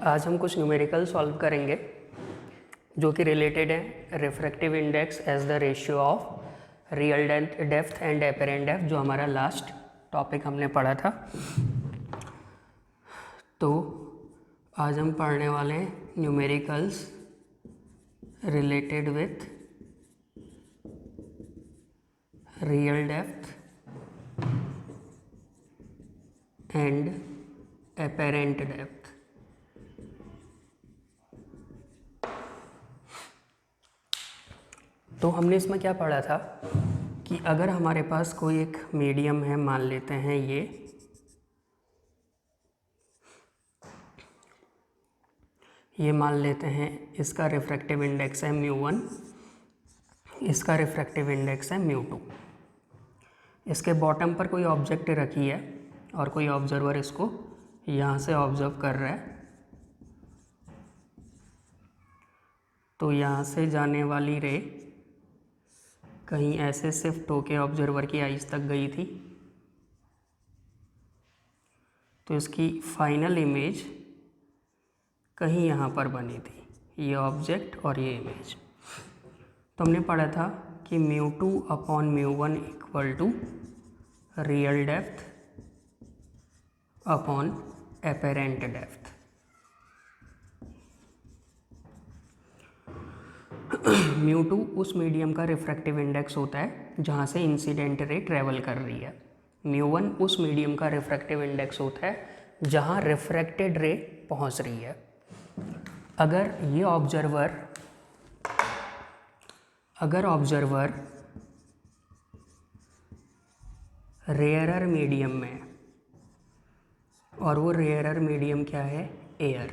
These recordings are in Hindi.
आज हम कुछ न्यूमेरिकल सॉल्व करेंगे जो कि रिलेटेड है refractive index as the ratio of real depth and apparent depth, जो हमारा लास्ट टॉपिक हमने पढ़ा था। तो आज हम पढ़ने वाले हैं numericals related with real depth and apparent depth. तो हमने इसमें क्या पढ़ा था कि अगर हमारे पास कोई एक मीडियम है, मान लेते हैं ये मान लेते हैं इसका रिफ्रैक्टिव इंडेक्स है μ1, इसका रिफ्रैक्टिव इंडेक्स है μ2। इसके बॉटम पर कोई ऑब्जेक्ट रखी है और कोई ऑब्जर्वर इसको यहाँ से ऑब्जर्व कर रहा है। तो यहाँ से जाने वाली रे कहीं ऐसे शिफ्ट होके ऑब्जर्वर की आइज तक गई थी, तो इसकी फाइनल इमेज कहीं यहाँ पर बनी थी, ये ऑब्जेक्ट और ये इमेज। तो हमने पढ़ा था कि μ2 upon μ1 equal to real depth upon apparent depth. μ2 उस मीडियम का रिफ्रैक्टिव इंडेक्स होता है जहाँ से इंसिडेंट रे ट्रेवल कर रही है। μ1 उस मीडियम का रिफ्रैक्टिव इंडेक्स होता है जहाँ रिफ्रैक्टेड रे पहुँच रही है। अगर ऑब्जर्वर रेयरर मीडियम में, और वो रेयरर मीडियम क्या है, एयर।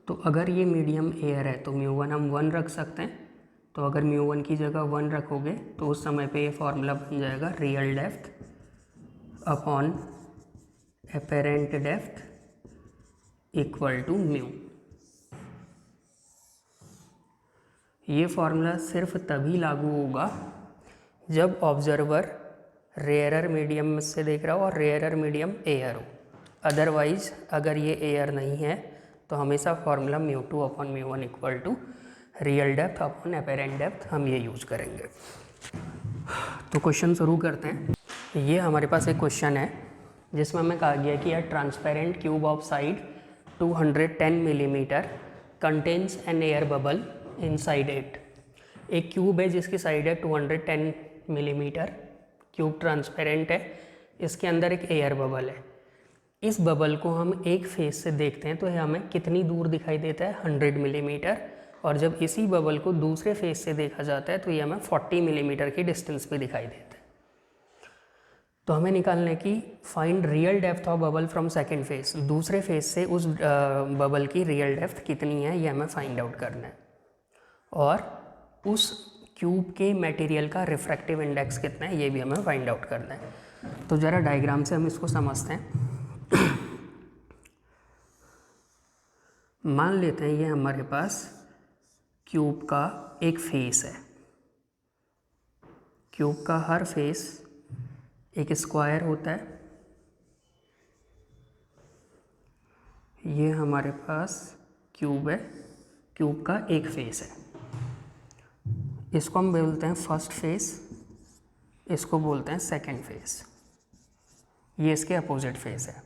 तो अगर ये मीडियम एयर है तो μ1 हम 1 रख सकते हैं। तो अगर μ1 की जगह 1 रखोगे तो उस समय पे ये फॉर्मूला बन जाएगा real depth upon apparent depth equal to μ। ये फॉर्मूला सिर्फ तभी लागू होगा जब ऑब्जर्वर रेयरर मीडियम से देख रहा हो और रेयरर मीडियम एयर हो। अदरवाइज अगर ये एयर नहीं है तो हमेशा formula μ2 upon μ1 equal to real depth upon apparent depth हम ये यूज करेंगे। तो क्वेश्चन शुरू करते हैं। ये हमारे पास एक क्वेश्चन है जिसमें हमें कहा गया कि a transparent cube of side 210 millimetre contains an air bubble inside it. एक क्यूब है जिसकी साइड है 210 मिलीमीटर, क्यूब ट्रांसपेरेंट है, इसके अंदर एक एयर बबल है। इस बबल को हम एक फेस से देखते हैं तो ये हमें कितनी दूर दिखाई देता है, 100 मिलीमीटर। और जब इसी बबल को दूसरे फेस से देखा जाता है तो ये हमें 40 मिलीमीटर की डिस्टेंस पे दिखाई देता है। तो हमें निकालने की find real depth of bubble from second face, दूसरे फेस से उस बबल की रियल डेप्थ कितनी है ये हमें फाइंड आउट करना है। और उस क्यूब के मटेरियल का रिफ्रैक्टिव इंडेक्स कितना है ये भी हमें फाइंड आउट करना है। तो ज़रा डायग्राम से हम इसको समझते हैं। मान लेते हैं ये हमारे पास क्यूब का एक फेस है। क्यूब का हर फेस एक स्क्वायर होता है। ये हमारे पास क्यूब है, क्यूब का एक फेस है। इसको हम बोलते हैं फर्स्ट फेस, इसको बोलते हैं सेकंड फेस। ये इसके अपोजिट फेस है।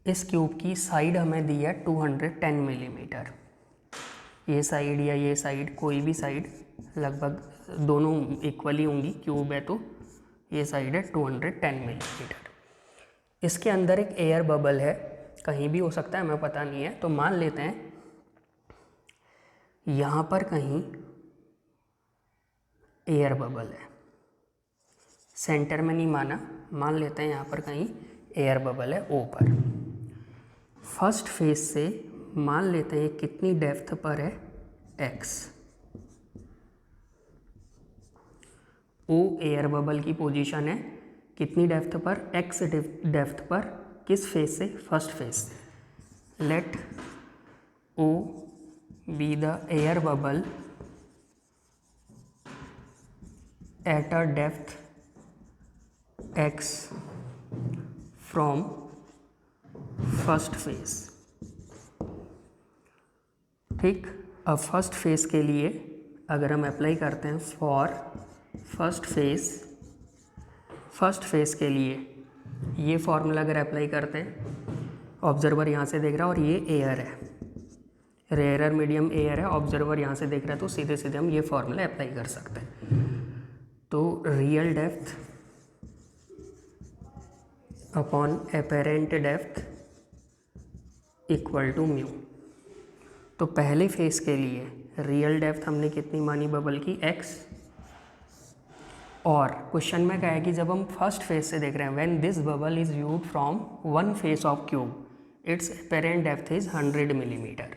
इस क्यूब की साइड हमें दी है 210 मिलीमीटर। ये साइड या ये साइड, कोई भी साइड, लगभग दोनों इक्वली होंगी, क्यूब है तो ये साइड है 210 मिलीमीटर। इसके अंदर एक एयर बबल है, कहीं भी हो सकता है, हमें पता नहीं है। तो मान लेते हैं यहाँ पर कहीं एयर बबल है, सेंटर में नहीं माना, मान लेते हैं यहाँ पर कहीं एयर बबल है ओ पर। फर्स्ट फेस से मान लेते हैं कितनी डेप्थ पर है, x। ओ एयर बबल की पोजीशन है कितनी डेप्थ पर, x डेप्थ पर, किस फेस से, फर्स्ट फेस से। Let O be the air bubble at a depth x from first face. ठीक, अब फर्स्ट फेस के लिए अगर हम अप्लाई करते हैं फॉर फर्स्ट फेस के लिए ये फॉर्मूला अगर अप्लाई करते हैं, ऑब्जर्वर यहाँ से देख रहा है और ये एयर है, रेयरर मीडियम एयर है, ऑब्जर्वर यहाँ से देख रहा है, तो सीधे सीधे हम ये फॉर्मूला अप्लाई कर सकते हैं। तो real depth upon apparent depth equal to mu. तो पहले फेस के लिए रियल डेप्थ हमने कितनी मानी बबल की, x, और क्वेश्चन में क्या है कि जब हम फर्स्ट फेस से देख रहे हैं, when this bubble is viewed from one face of cube it's apparent depth is 100 millimetre.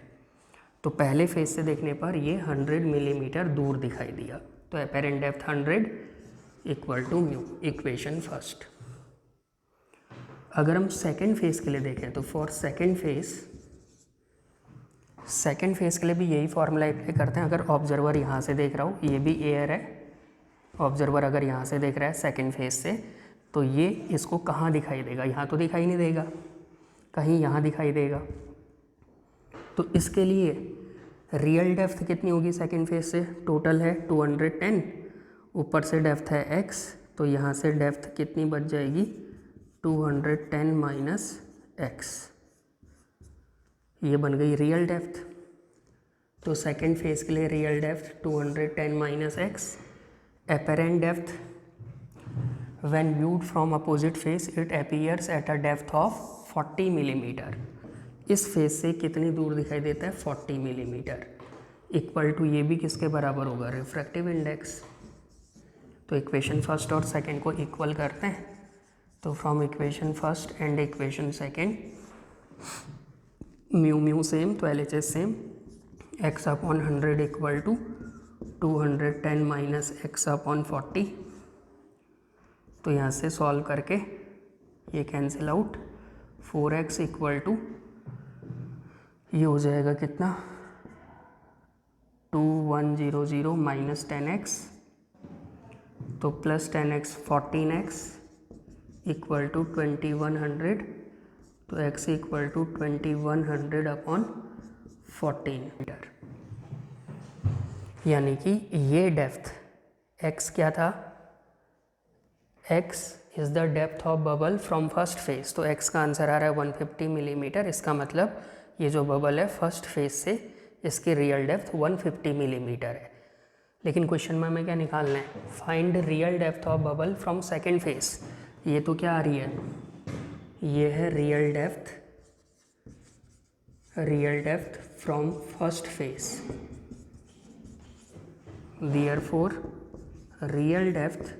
तो पहले फेस से देखने पर ये 100 मिलीमीटर दूर दिखाई दिया, तो apparent depth 100 equal to mu, equation first. अगर हम सेकेंड फेस के लिए देखें तो फॉर सेकेंड फेस के लिए भी यही फॉर्मूला अप्लाई करते हैं। अगर ऑब्जर्वर यहाँ से देख रहा हो, ये भी एयर है, ऑब्जर्वर अगर यहाँ से देख रहा है सेकेंड फेस से, तो ये इसको कहाँ दिखाई देगा, यहाँ तो दिखाई नहीं देगा, कहीं यहाँ दिखाई देगा। तो इसके लिए रियल डेप्थ कितनी होगी सेकेंड फेस से, टोटल है 210, ऊपर से डेप्थ है x, तो यहाँ से डेप्थ कितनी बच जाएगी 210 माइनस x, ये बन गई रियल डेप्थ। तो सेकेंड फेस के लिए real depth 210 minus x, apparent depth when viewed from opposite face it appears eight a depth of 40 millimetre. इस फेस से कितनी दूर दिखाई देता है, 40 मिलीमीटर, इक्वल टू ये भी किसके बराबर होगा, रिफ्रैक्टिव इंडेक्स। तो इक्वेशन फर्स्ट और सेकंड को इक्वल करते हैं, तो from equation first and equation second mu same, तो LHS same, x upon 100 equal to 210 minus x upon 40। तो यहाँ से सॉल्व करके ये cancel out, 4x equal to ये हो जाएगा कितना 2100 माइनस 10x, तो plus 10x 14x equal to 2100, तो x equal to 2100 upon 14 metre. यानी कि ये डेप्थ x क्या था, x is the depth of bubble from first face, तो x का आंसर आ रहा है 150 मिलीमीटर। इसका मतलब ये जो बबल है फर्स्ट फेस से, इसकी रियल डेप्थ 150 मिलीमीटर है। लेकिन क्वेश्चन में हमें क्या निकालना है, find real depth of bubble from second face. ये तो क्या आ रही है, ये है real depth from first face, therefore real depth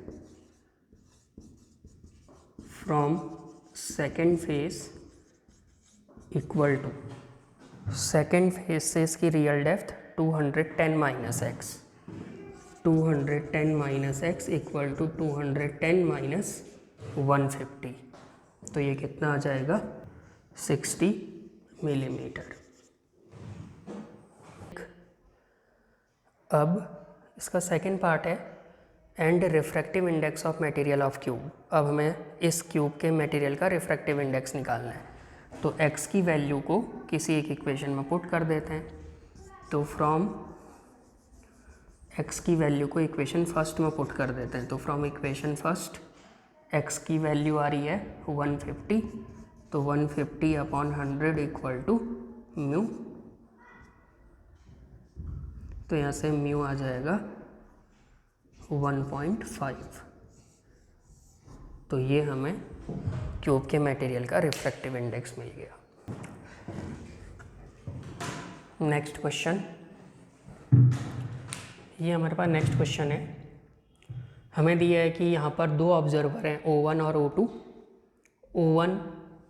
from second face equal to, second face से इसकी real depth 210 minus x, 210 minus x equal to 210 minus 150, तो ये कितना आ जाएगा 60 मिलीमीटर। अब इसका सेकंड पार्ट है and refractive index of material of cube. अब हमें इस क्यूब के मटेरियल का रिफ्रैक्टिव इंडेक्स निकालना है, तो x की वैल्यू को किसी एक इक्वेशन में पुट कर देते हैं। तो फ्रॉम x की वैल्यू को इक्वेशन फर्स्ट में पुट कर देते हैं, तो फ्रॉम इक्वेशन फर्स्ट x की वैल्यू आ रही है 150, तो 150 अपॉन 100 इक्वल टू म्यू, तो यहाँ से म्यू आ जाएगा 1.5। तो ये हमें क्यूब के मटेरियल का रिफ्रैक्टिव इंडेक्स मिल गया। नेक्स्ट क्वेश्चन, ये हमारे पास नेक्स्ट क्वेश्चन है। हमें दिया है कि यहाँ पर दो ऑब्जर्वर हैं O1 और O2। O1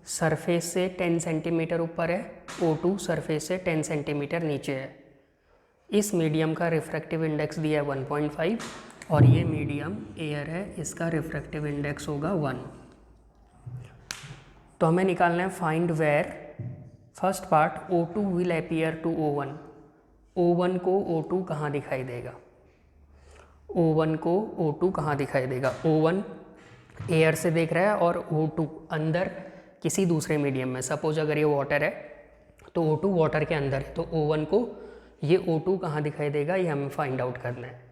सरफेस से 10 सेंटीमीटर ऊपर है, O2 सरफेस से 10 सेंटीमीटर नीचे है। इस मीडियम का रिफ्रैक्टिव इंडेक्स दिया है 1.5 और ये मीडियम एयर है, इसका रिफ्रैक्टिव इंडेक्स होगा 1। तो हमें निकालना है find where, first part O2 will appear to O1, O1 को O2 कहाँ दिखाई देगा, O1 को O2 कहाँ दिखाई देगा। O1 एयर से देख रहा है और O2 अंदर किसी दूसरे मीडियम में, सपोज अगर ये वाटर है तो O2 वाटर के अंदर है, तो O1 को ये O2 कहाँ दिखाई देगा, ये हमें फाइंड आउट करना है।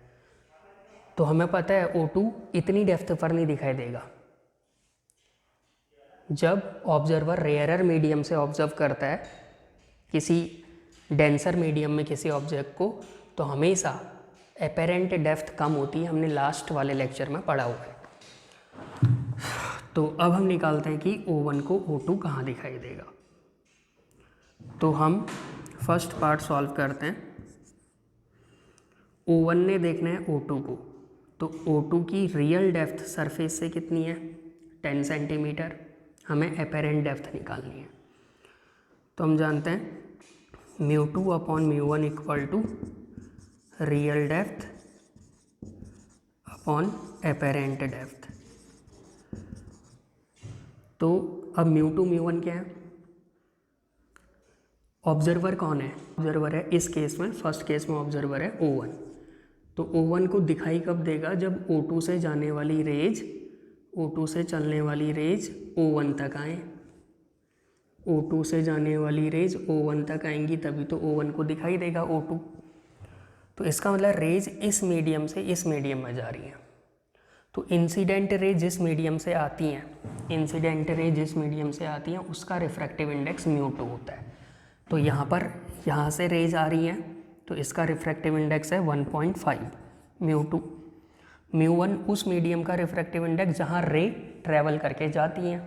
तो हमें पता है O2 इतनी डेप्थ पर नहीं दिखाई देगा। जब ऑब्जर्वर रेयरर मीडियम से ऑब्जर्व करता है किसी डेंसर मीडियम में किसी ऑब्जेक्ट को, तो हमेशा एपेरेंट डेप्थ कम होती है, हमने लास्ट वाले लेक्चर में पढ़ा हुआ है। तो अब हम निकालते हैं कि O1 को O2 कहाँ दिखाई देगा। तो हम फर्स्ट पार्ट सॉल्व करते हैं। O1 ने देखना है O2 को, तो O2 की रियल डेप्थ सरफेस से कितनी है, 10 सेंटीमीटर। हमें एपेरेंट डेप्थ निकालनी है। तो हम जानते हैं μ2 upon μ1 equal to real depth upon apparent depth. तो अब μ2 μ1 क्या है, ऑब्जर्वर कौन है, ऑब्जर्वर है इस केस में, फर्स्ट केस में ऑब्जर्वर है O1। तो O1 को दिखाई कब देगा, जब O2 से जाने वाली रेज, O2 से चलने वाली रेज O1 तक आए। O2 से जाने वाली रेज O1 तक आएंगी, तभी तो O1 को दिखाई देगा O2। तो इसका मतलब रेज इस मीडियम से इस मीडियम में जा रही है। तो इंसिडेंट रे जिस मीडियम से आती हैं, इंसिडेंट रे जिस मीडियम से आती हैं उसका रिफ्रैक्टिव इंडेक्स μ2 होता है। तो यहाँ पर यहाँ से रेज आ रही हैं, तो इसका रिफ्रैक्टिव इंडेक्स है 1.5 μ2। μ1 उस मीडियम का रिफ्रैक्टिव इंडेक्स जहाँ रे ट्रैवल करके जाती हैं,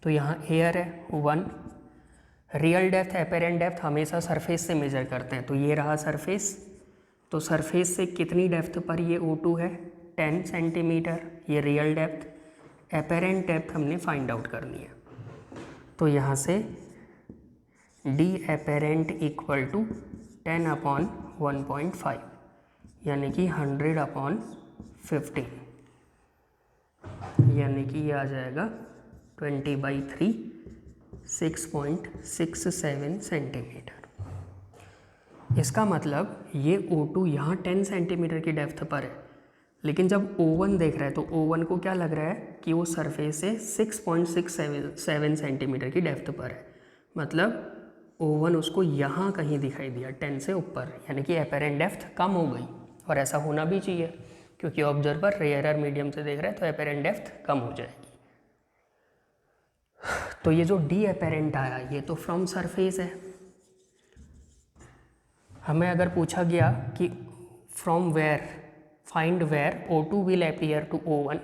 तो यहाँ एयर है 1। रियल डेप्थ एपेरेंट डेप्थ हमेशा सरफेस से मेजर करते हैं, तो ये रहा सरफेस। तो सरफेस से कितनी डेप्थ पर ये O2 है, 10 सेंटीमीटर, ये रियल डेप्थ। एपेरेंट डेप्थ हमने फाइंड आउट करनी है। तो यहाँ से D apparent equal to 10 upon 1.5 यानी कि 100 अपॉन 15, यानी कि ये आ जाएगा 20/3 6.67 सेंटीमीटर। इसका मतलब ये O2 यहाँ 10 सेंटीमीटर की डेप्थ पर है, लेकिन जब O1 देख रहा है तो O1 को क्या लग रहा है कि वो सरफेस से 6.67 सेंटीमीटर की डेप्थ पर है। मतलब O1 उसको यहाँ कहीं दिखाई दिया 10 से ऊपर, यानी कि एपेरेंट डेप्थ कम हो गई। और ऐसा होना भी चाहिए, क्योंकि ऑब्जर्वर रेयरर मीडियम से देख रहा है तो एपेरेंट डेप्थ कम हो जाएगी। तो ये जो डी एपेरेंट आया ये तो फ्रॉम सरफेस है। हमें अगर पूछा गया कि from where, find where O2 will appear to O1,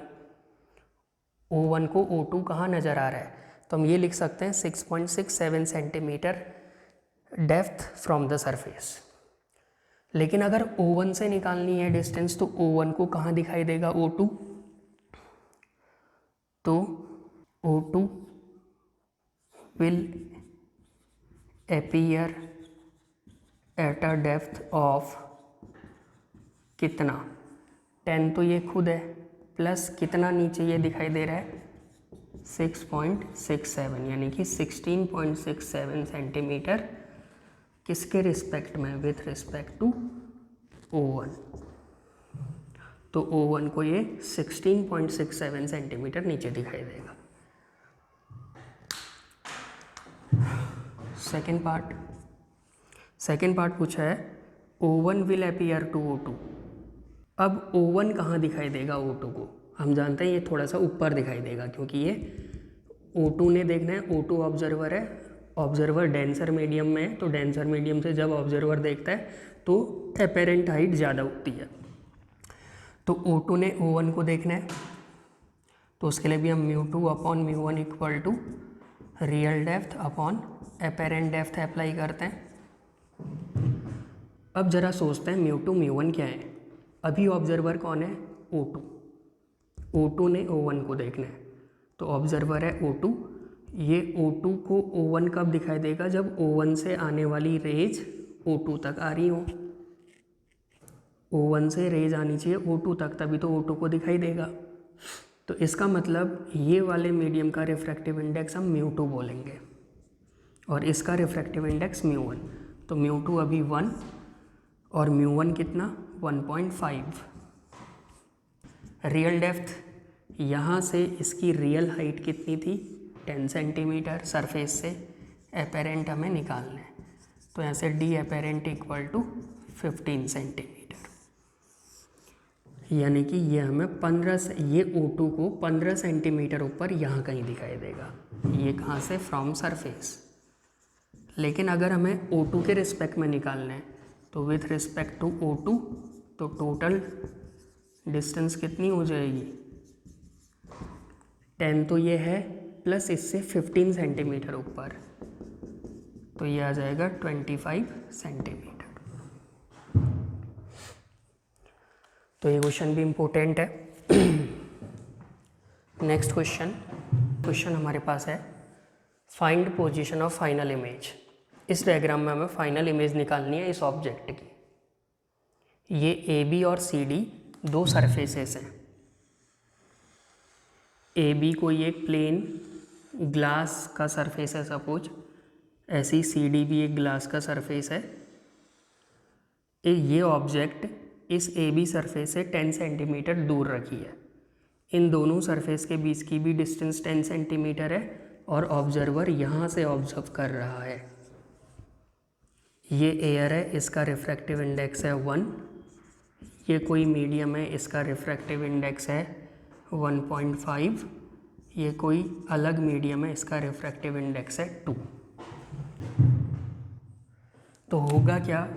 O1 को O2 कहाँ नज़र आ रहा है, तो हम ये लिख सकते हैं 6.67 centimetre depth from the surface. लेकिन अगर O1 से निकालनी है डिस्टेंस, तो O1 को कहाँ दिखाई देगा O2, तो O2 will appear at a depth of कितना, 10 तो ये खुद है, प्लस कितना नीचे ये दिखाई दे रहा है 6.67, यानी कि 16.67 सेंटीमीटर किसके रिस्पेक्ट में, विथ रिस्पेक्ट टू O1। तो O1 को ये 16.67 सेंटीमीटर नीचे दिखाई देगा। सेकेंड पार्ट पूछा है O1 will appear to O2। अब O1 कहाँ दिखाई देगा O2 को, हम जानते हैं ये थोड़ा सा ऊपर दिखाई देगा, क्योंकि ये O2 ने देखना है, O2 ऑब्जर्वर है, ऑब्जर्वर डेंसर मीडियम में है, तो डेंसर मीडियम से जब ऑब्जर्वर देखता है तो एपेरेंट हाइट ज़्यादा होती है। तो O2 ने O1 को देखना है, तो उसके लिए भी हम μ2 upon μ1 equal to real depth upon apparent depth apply करते हैं। अब ज़रा सोचते हैं μ2 μ1 क्या है। अभी ऑब्जर्वर कौन है, O2। O2 ने O1 को देखना है, तो ऑब्जर्वर है O2। ये O2 को O1 कब दिखाई देगा, जब O1 से आने वाली रेज O2 तक आ रही हो। O1 से रेज आनी चाहिए O2 तक, तभी तो O2 को दिखाई देगा। तो इसका मतलब ये वाले मीडियम का रिफ्रैक्टिव इंडेक्स हम μ2 बोलेंगे और इसका रिफ्रैक्टिव इंडेक्स μ1। तो μ2 अभी 1 और μ1 कितना 1.5। रियल डेप्थ यहाँ से इसकी रियल हाइट कितनी थी 10 सेंटीमीटर सरफेस से, एपेरेंट हमें निकालना है, तो यहाँ से D apparent equal to 15 centimetre, यानी कि ये हमें 15 से, ये O2 को 15 सेंटीमीटर ऊपर यहाँ कहीं दिखाई देगा। ये कहाँ से? From surface. लेकिन अगर हमें O2 के रिस्पेक्ट में निकालना है तो विथ रिस्पेक्ट टू O2 तो टोटल डिस्टेंस कितनी हो जाएगी? 10 तो ये है, प्लस इससे 15 सेंटीमीटर ऊपर, तो ये आ जाएगा 25 सेंटीमीटर। तो ये क्वेश्चन भी इम्पोर्टेंट है। नेक्स्ट क्वेश्चन हमारे पास है find position of final image. इस डायग्राम में हमें फाइनल इमेज निकालनी है इस ऑब्जेक्ट की। ये ए बी और सी डी दो सरफेसेस हैं। ए बी कोई एक प्लेन ग्लास का सरफेस है सपोज, ऐसी सी डी भी एक ग्लास का सरफेस है। ये ऑब्जेक्ट इस ए बी सरफेस से 10 सेंटीमीटर दूर रखी है। इन दोनों सरफेस के बीच की भी डिस्टेंस 10 सेंटीमीटर है और ऑब्जर्वर यहाँ से ऑब्जर्व कर रहा है। ये एयर है, इसका रिफ्रैक्टिव इंडेक्स है 1। ये कोई मीडियम है, इसका रिफ्रैक्टिव इंडेक्स है 1.5। ये कोई अलग मीडियम है, इसका रिफ्रैक्टिव इंडेक्स है 2। तो होगा क्या?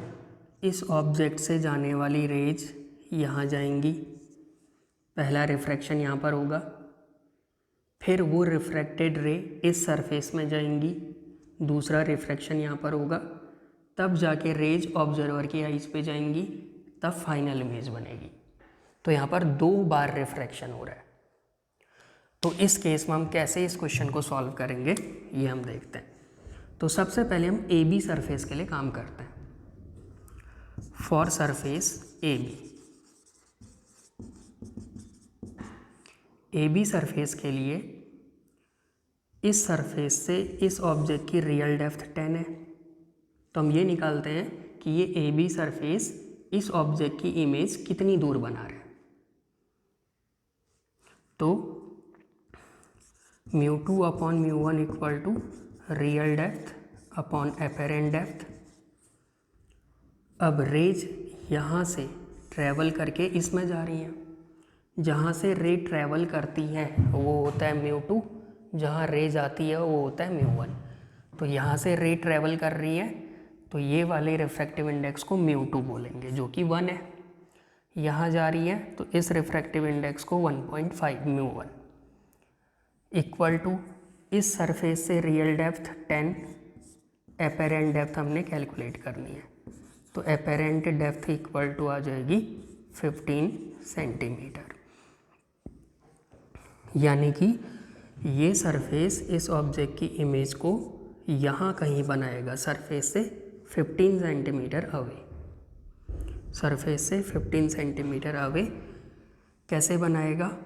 इस ऑब्जेक्ट से जाने वाली रेज यहाँ जाएंगी, पहला रिफ्रैक्शन यहाँ पर होगा, फिर वो रिफ्रैक्टेड रे इस सरफेस में जाएंगी, दूसरा रिफ्रैक्शन यहाँ पर होगा, तब जाके रेज ऑब्जर्वर की आइज़ पे जाएंगी, तब फाइनल इमेज बनेगी। तो यहाँ पर 2 बार रिफ्रैक्शन हो रहा है। तो इस केस में हम कैसे इस क्वेश्चन को सॉल्व करेंगे ये हम देखते हैं। तो सबसे पहले हम ए बी सरफेस के लिए काम करते हैं। For surface A B surface के लिए इस सरफेस से इस ऑब्जेक्ट की रियल डेप्थ 10 है। तो हम ये निकालते हैं कि ये ए बी सरफेस इस ऑब्जेक्ट की इमेज कितनी दूर बना रहा है। तो μ2 upon μ1 equal to real depth upon apparent depth. अब रेज यहाँ से ट्रैवल करके इसमें जा रही हैं, जहाँ से रे ट्रैवल करती है वो होता है μ2, जहाँ रे जाती है वो होता है μ1। तो यहाँ से रे ट्रैवल कर रही है तो ये वाले रिफ्रैक्टिव इंडेक्स को μ2 बोलेंगे, जो कि 1 है। यहाँ जा रही है तो इस रिफ्रैक्टिव इंडेक्स को 1.5 μ1 इक्वल टू इस सरफेस से रियल डेप्थ 10, एपेरेंट डेप्थ हमने कैलकुलेट करनी है। तो एपेरेंट डेप्थ इक्वल टू आ जाएगी 15 सेंटीमीटर। यानी कि ये सरफेस इस ऑब्जेक्ट की इमेज को यहाँ कहीं बनाएगा, सरफेस से 15 सेंटीमीटर अवे। सरफेस से 15 सेंटीमीटर अवे कैसे बनाएगा?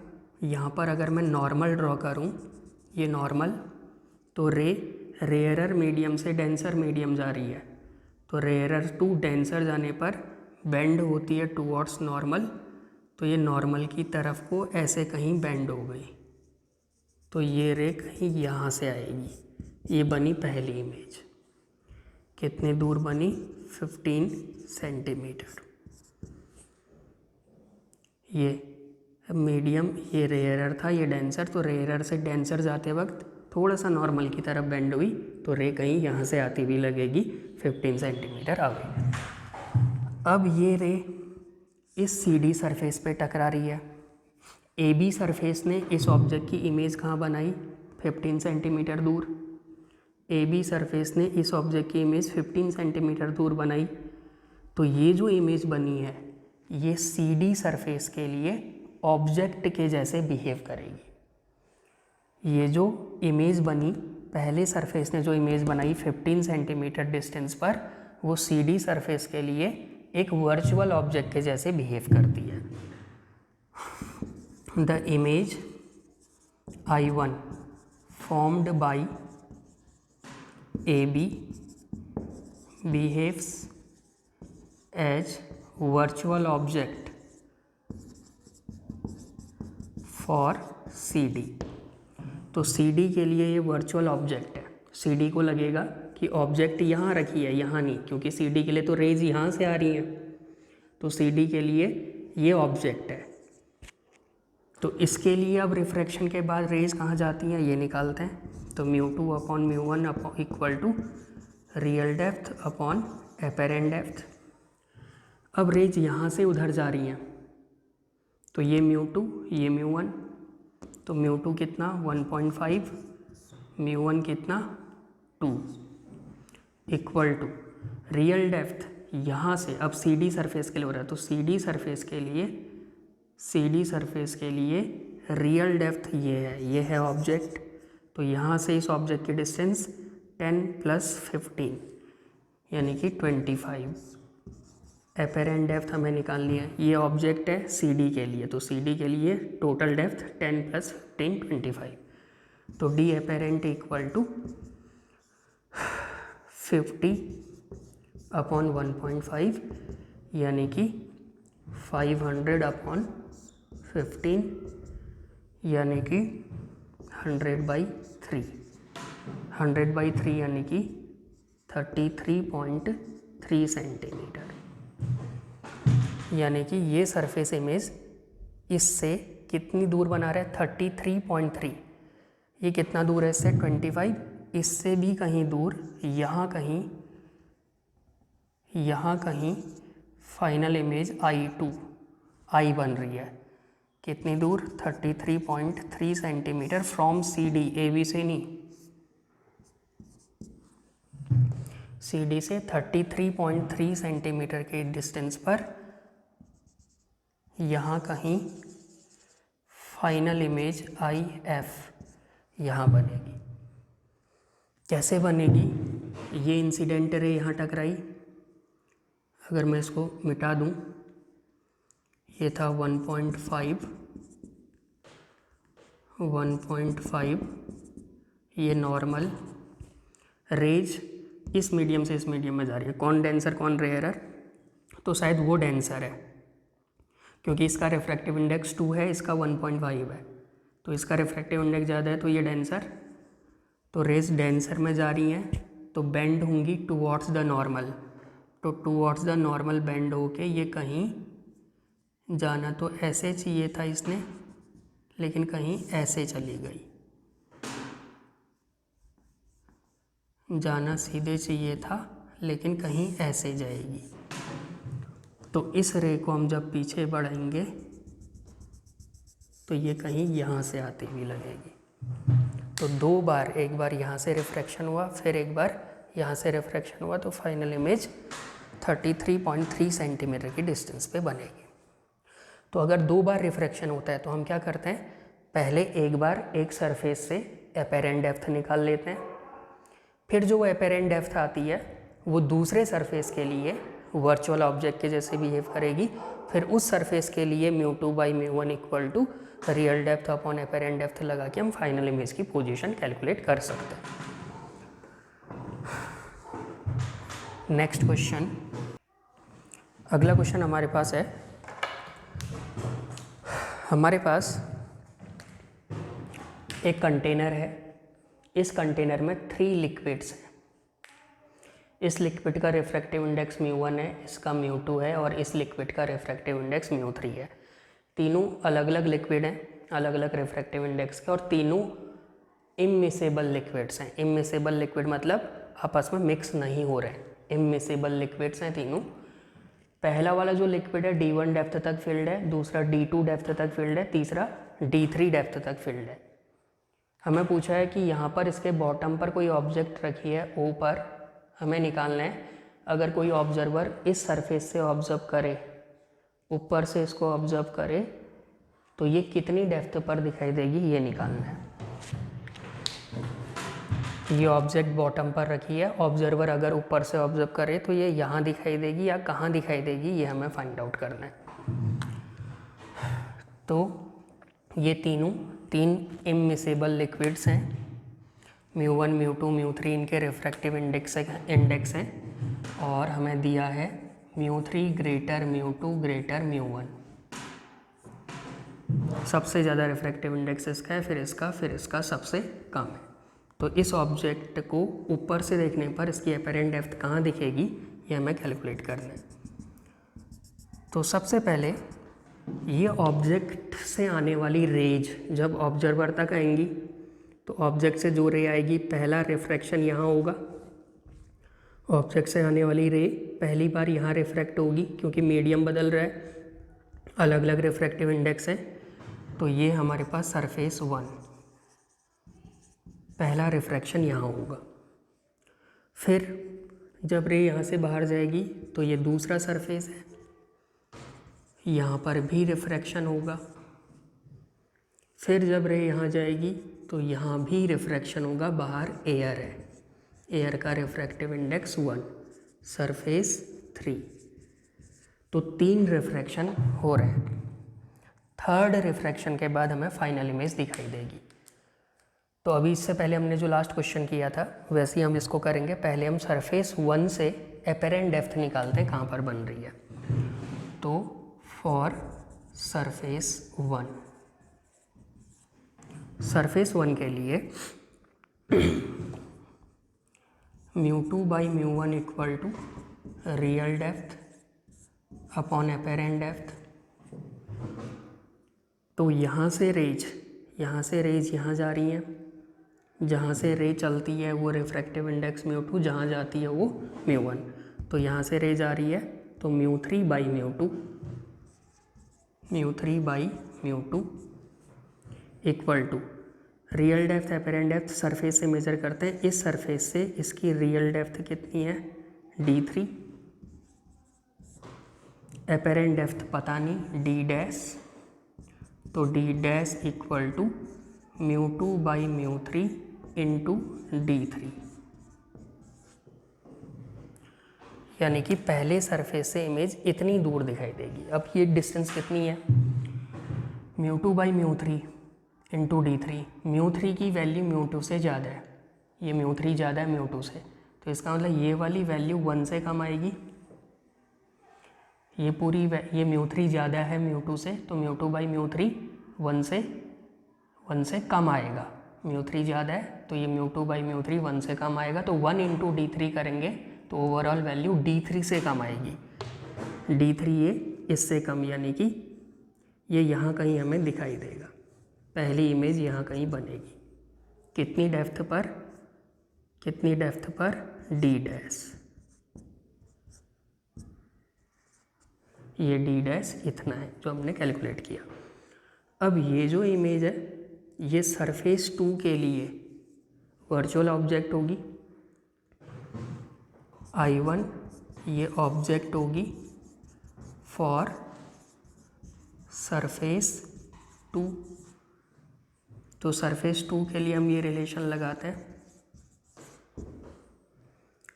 यहाँ पर अगर मैं नॉर्मल ड्रॉ करूँ, ये नॉर्मल, तो रे रेयरर मीडियम से डेंसर मीडियम जा रही है, तो रेयरर टू डेंसर जाने पर बेंड होती है टूवर्ड्स नॉर्मल। तो ये नॉर्मल की तरफ को ऐसे कहीं बेंड हो गई, तो ये रे कहीं यहाँ से आएगी। ये बनी पहली इमेज। कितने दूर बनी? 15 सेंटीमीटर। ये मीडियम, ये रेयरर था, ये डेंसर, तो रेयरर से डेंसर जाते वक्त थोड़ा सा नॉर्मल की तरफ बेंड हुई, तो रे कहीं यहाँ से आती हुई लगेगी 15 सेंटीमीटर अवे। अब ये रे इस सी डी सरफेस पे टकरा रही है। ए बी सरफेस ने इस ऑब्जेक्ट की इमेज कहाँ बनाई? 15 सेंटीमीटर दूर। ए बी सरफेस ने इस ऑब्जेक्ट की इमेज 15 सेंटीमीटर दूर बनाई। तो ये जो इमेज बनी है ये सी डी सरफेस के लिए ऑब्जेक्ट के जैसे बिहेव करेगी। ये जो इमेज बनी, पहले सरफेस ने जो इमेज बनाई 15 सेंटीमीटर डिस्टेंस पर, वो सी डी सरफेस के लिए एक वर्चुअल ऑब्जेक्ट के जैसे बिहेव करती है। The image I1 formed by AB behaves as virtual object for CD। तो सी डी के लिए ये वर्चुअल ऑब्जेक्ट है। सी डी को लगेगा कि ऑब्जेक्ट यहाँ रखी है, यहाँ नहीं, क्योंकि सी डी के लिए तो रेज यहाँ से आ रही हैं, तो सी डी के लिए ये ऑब्जेक्ट है। तो इसके लिए अब रिफ्रैक्शन के बाद रेज कहाँ जाती हैं ये निकालते हैं। तो μ2 upon μ1 equal to real depth upon apparent depth. अब रेज यहाँ से उधर जा रही हैं, तो ये μ2 ये μ1, तो μ2 कितना 1.5, μ1 कितना 2 इक्वल टू रियल डेप्थ यहाँ से। अब सी डी सरफेस के लिए हो रहा है, तो सी डी सरफेस के लिए रियल डेप्थ ये है ऑब्जेक्ट, तो यहाँ से इस ऑब्जेक्ट की डिस्टेंस 10 + 15 यानी कि 25। एपेरेंट डेप्थ हमें निकालनी है, ये ऑब्जेक्ट है सी डी के लिए, तो सी डी के लिए टोटल डेप्थ 10 + 15 25, तो D apparent equal to 50 upon 1.5 यानी कि 500 अपॉन 15 यानी कि 100/3, 100/3 यानी कि 33.3 सेंटीमीटर। यानी कि ये सरफेस इमेज इससे कितनी दूर बना रहा है 33.3, ये कितना दूर है इससे 25, इससे भी कहीं दूर, यहाँ कहीं फाइनल इमेज I बन रही है। कितनी दूर 33.3 centimetre from C D, A B से नहीं, सी डी से 33.3 सेंटीमीटर के डिस्टेंस पर यहाँ कहीं फाइनल इमेज IF यहाँ बनेगी। कैसे बनेगी, ये इंसिडेंट रे यहाँ टकराई, अगर मैं इसको मिटा दूँ, ये था 1.5, ये नॉर्मल रेज इस मीडियम से इस मीडियम में जा रही है। कौन डेंसर कौन रेयरर, तो शायद वो डेंसर है, क्योंकि इसका रिफ्रैक्टिव इंडेक्स 2 है, इसका 1.5 है, तो इसका रिफ्रैक्टिव इंडेक्स ज़्यादा है, तो ये डेंसर, तो रेज डेंसर में जा रही हैं, तो बेंड होंगी टुवर्ड्स द नॉर्मल, तो टुवर्ड्स द नॉर्मल बेंड होके ये कहीं जाना तो ऐसे चाहिए था इसने, लेकिन कहीं ऐसे चली गई, जाना सीधे चाहिए था लेकिन कहीं ऐसे जाएगी। तो इस रे को हम जब पीछे बढ़ाएंगे तो ये कहीं यहाँ से आती हुई लगेगी। तो दो बार, एक बार यहाँ से रिफ्रैक्शन हुआ, फिर एक बार यहाँ से रिफ्रैक्शन हुआ, तो फाइनल इमेज 33.3 सेंटीमीटर की डिस्टेंस पे बनेगी। तो अगर दो बार रिफ्रैक्शन होता है तो हम क्या करते हैं, पहले एक बार एक सरफेस से एपेरेंट डेप्थ निकाल लेते हैं, फिर जो एपेरेंट डेप्थ आती है वो दूसरे सरफेस के लिए वर्चुअल ऑब्जेक्ट के जैसे बिहेव करेगी, फिर उस सरफेस के लिए μ2/μ1 equal to real depth upon apparent depth लगा के हम फाइनल इमेज की पोजीशन कैलकुलेट कर सकते हैं। नेक्स्ट क्वेश्चन, अगला क्वेश्चन हमारे पास है, हमारे पास एक कंटेनर है, इस कंटेनर में 3 लिक्विड्स हैं। इस लिक्विड का रिफ्रैक्टिव इंडेक्स μ1 है, इसका μ2 है और इस लिक्विड का रिफ्रैक्टिव इंडेक्स μ3 है। तीनों अलग अलग लिक्विड हैं, अलग अलग रिफ्रैक्टिव इंडेक्स के, और तीनों इमिसेबल लिक्विड्स हैं। इमिसेबल लिक्विड मतलब आपस में मिक्स नहीं हो रहे हैं, इमिसेबल लिक्विड्स हैं तीनों। पहला वाला जो लिक्विड है D1 डेप्थ तक फिल्ड है, दूसरा D2 डेप्थ तक फिल्ड है, तीसरा D3 डेप्थ तक फिल्ड है। हमें पूछा है कि यहाँ पर इसके बॉटम पर कोई ऑब्जेक्ट रखी है O पर, हमें निकालना है अगर कोई ऑब्जर्वर इस सरफेस से ऑब्जर्व करे, ऊपर से इसको ऑब्जर्व करे, तो ये कितनी डेप्थ पर दिखाई देगी ये निकालना है। ये ऑब्जेक्ट बॉटम पर रखी है, ऑब्जर्वर अगर ऊपर से ऑब्जर्व करे तो ये यहाँ दिखाई देगी या कहाँ दिखाई देगी, ये हमें फाइंड आउट करना है। तो ये तीन इमिसेबल लिक्विड्स हैं, μ1 μ2 μ3 इनके रिफ्रैक्टिव इंडेक्स हैं, और हमें दिया है μ3 ग्रेटर μ2 ग्रेटर μ1। सबसे ज़्यादा रिफ्रैक्टिव इंडेक्स इसका है, फिर इसका सबसे कम है। तो इस ऑब्जेक्ट को ऊपर से देखने पर इसकी अपरेंट डेप्थ कहाँ दिखेगी, ये हमें कैलकुलेट करना है। तो सबसे पहले ये ऑब्जेक्ट से आने वाली रेज जब ऑब्जर्वर तक आएंगी तो ऑब्जेक्ट से जो रे आएगी, पहला रिफ्रैक्शन यहाँ होगा। ऑब्जेक्ट से आने वाली रे पहली बार यहाँ रिफ्रैक्ट होगी, क्योंकि मीडियम बदल रहा है, अलग अलग रिफ्रैक्टिव इंडेक्स है। तो ये हमारे पास सरफेस 1, पहला रिफ्रैक्शन यहाँ होगा। फिर जब रे यहाँ से बाहर जाएगी तो ये दूसरा सरफेस है, यहाँ पर भी रिफ्रैक्शन होगा। फिर जब रे यहाँ जाएगी तो यहाँ भी रिफ्रैक्शन होगा, बाहर एयर है, एयर का रिफ्रैक्टिव इंडेक्स 1, सरफेस 3। तो 3 रिफ्रैक्शन हो रहे हैं। थर्ड रिफ्रैक्शन के बाद हमें फाइनल इमेज दिखाई देगी। तो अभी इससे पहले हमने जो लास्ट क्वेश्चन किया था वैसे ही हम इसको करेंगे। पहले हम सरफेस 1 से अपरेंट डेप्थ निकालते हैं कहाँ पर बन रही है। तो फॉर सरफेस 1, सरफेस 1 के लिए μ2/μ1 equal to real depth upon apparent depth. तो यहाँ से रेज यहाँ जा रही हैं, जहाँ से रे चलती है वो रिफ्रैक्टिव इंडेक्स μ2, जहाँ जाती है वो μ1। तो यहाँ से रे जा रही है तो μ3/μ2 equal to real depth apparent depth surface से मेज़र करते हैं। इस सरफेस से इसकी रियल डेप्थ कितनी है, d3, अपरेंट डेप्थ पता नहीं, d डैश, तो d dash equal to μ2/μ3 into d3, यानी कि पहले सरफेस से इमेज इतनी दूर दिखाई देगी। अब ये डिस्टेंस कितनी है, μ2/μ3 इंटू d3। μ3 की वैल्यू μ2 से ज़्यादा है, ये μ3 ज़्यादा है μ2 से, तो इसका मतलब ये वाली वैल्यू 1 से कम आएगी। ये μ3 ज़्यादा है μ2 से, तो μ2/μ3 1 से कम आएगा। μ3 ज़्यादा है तो ये μ2/μ3 1 से कम आएगा। तो 1 इंटू d3 करेंगे तो ओवरऑल वैल्यू d3 से कम आएगी। d3 ये इससे कम, यानी कि ये यहाँ कहीं हमें दिखाई देगा। पहली इमेज यहाँ कहीं बनेगी। कितनी डेप्थ पर, d डैश, ये d डैश इतना है जो हमने कैलकुलेट किया। अब ये जो इमेज है ये सरफेस 2 के लिए वर्चुअल ऑब्जेक्ट होगी, I1 ये ऑब्जेक्ट होगी फॉर सरफेस 2। तो सरफेस 2 के लिए हम ये रिलेशन लगाते हैं।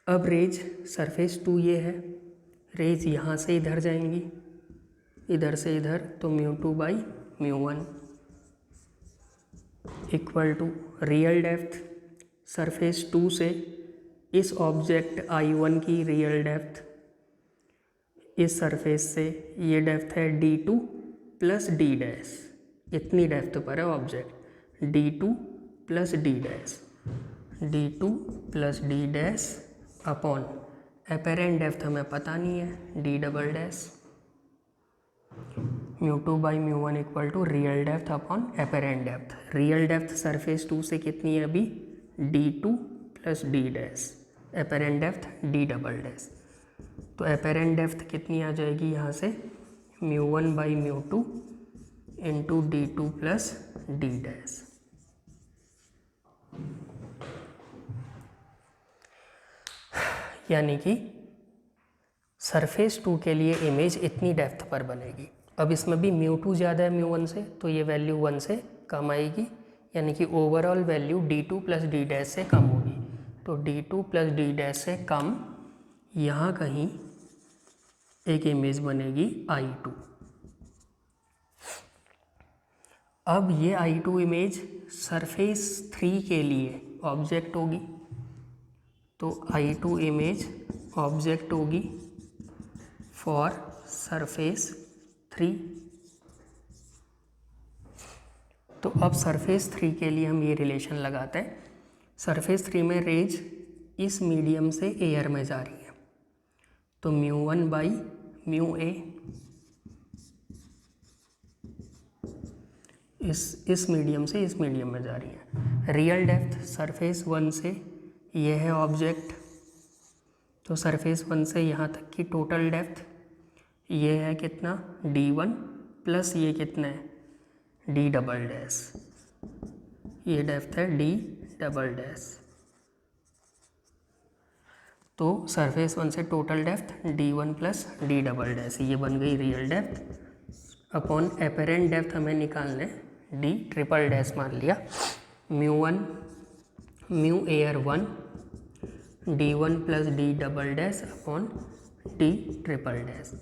अब रेज सरफेस 2 ये है, रेज यहाँ से इधर जाएंगी, इधर से इधर, तो μ2/μ1 equal to real depth surface 2 से इस ऑब्जेक्ट I1 की रियल डेप्थ इस सरफेस से, ये डेप्थ है d2 प्लस d डैश, इतनी डेप्थ पर है object, d2 plus d dash upon apparent depth हमें पता नहीं है, d double dash, μ2/μ1 equal to real depth upon apparent depth. Real depth surface 2 से कितनी है अभी, d2 plus d dash, apparent depth d double dash. तो अपरेंट डेप्थ कितनी आ जाएगी यहाँ से, μ1/μ2 into d2 plus d dash. यानी कि सरफेस 2 के लिए इमेज इतनी डेप्थ पर बनेगी। अब इसमें भी μ2 ज़्यादा है μ1 से, तो ये वैल्यू 1 से कम आएगी, यानी कि overall value d2 plus d dash से कम होगी। तो d2 प्लस d डैश से कम यहाँ कहीं एक इमेज बनेगी I2। अब ये I2 इमेज सरफेस 3 के लिए ऑब्जेक्ट होगी, तो I2 इमेज ऑब्जेक्ट होगी फॉर सरफेस 3। तो अब सरफेस 3 के लिए हम ये रिलेशन लगाते हैं। सरफेस 3 में रेज इस मीडियम से एयर में जा रही है, तो μ1 बाई μa इस मीडियम से इस मीडियम में जा रही है। रियल डेप्थ सरफेस 1 से ये है ऑब्जेक्ट, तो सरफेस 1 से यहाँ तक की टोटल डेप्थ ये है कितना d1 प्लस ये कितना है d डबल डैश, ये डेप्थ है d डबल डैश। तो सरफेस 1 से total depth d1 plus d double dash, ये बन गई real depth upon apparent depth हमें निकालने d ट्रिपल डैश मान लिया। μ1 mu air 1 d1 plus d double dash upon d triple dash,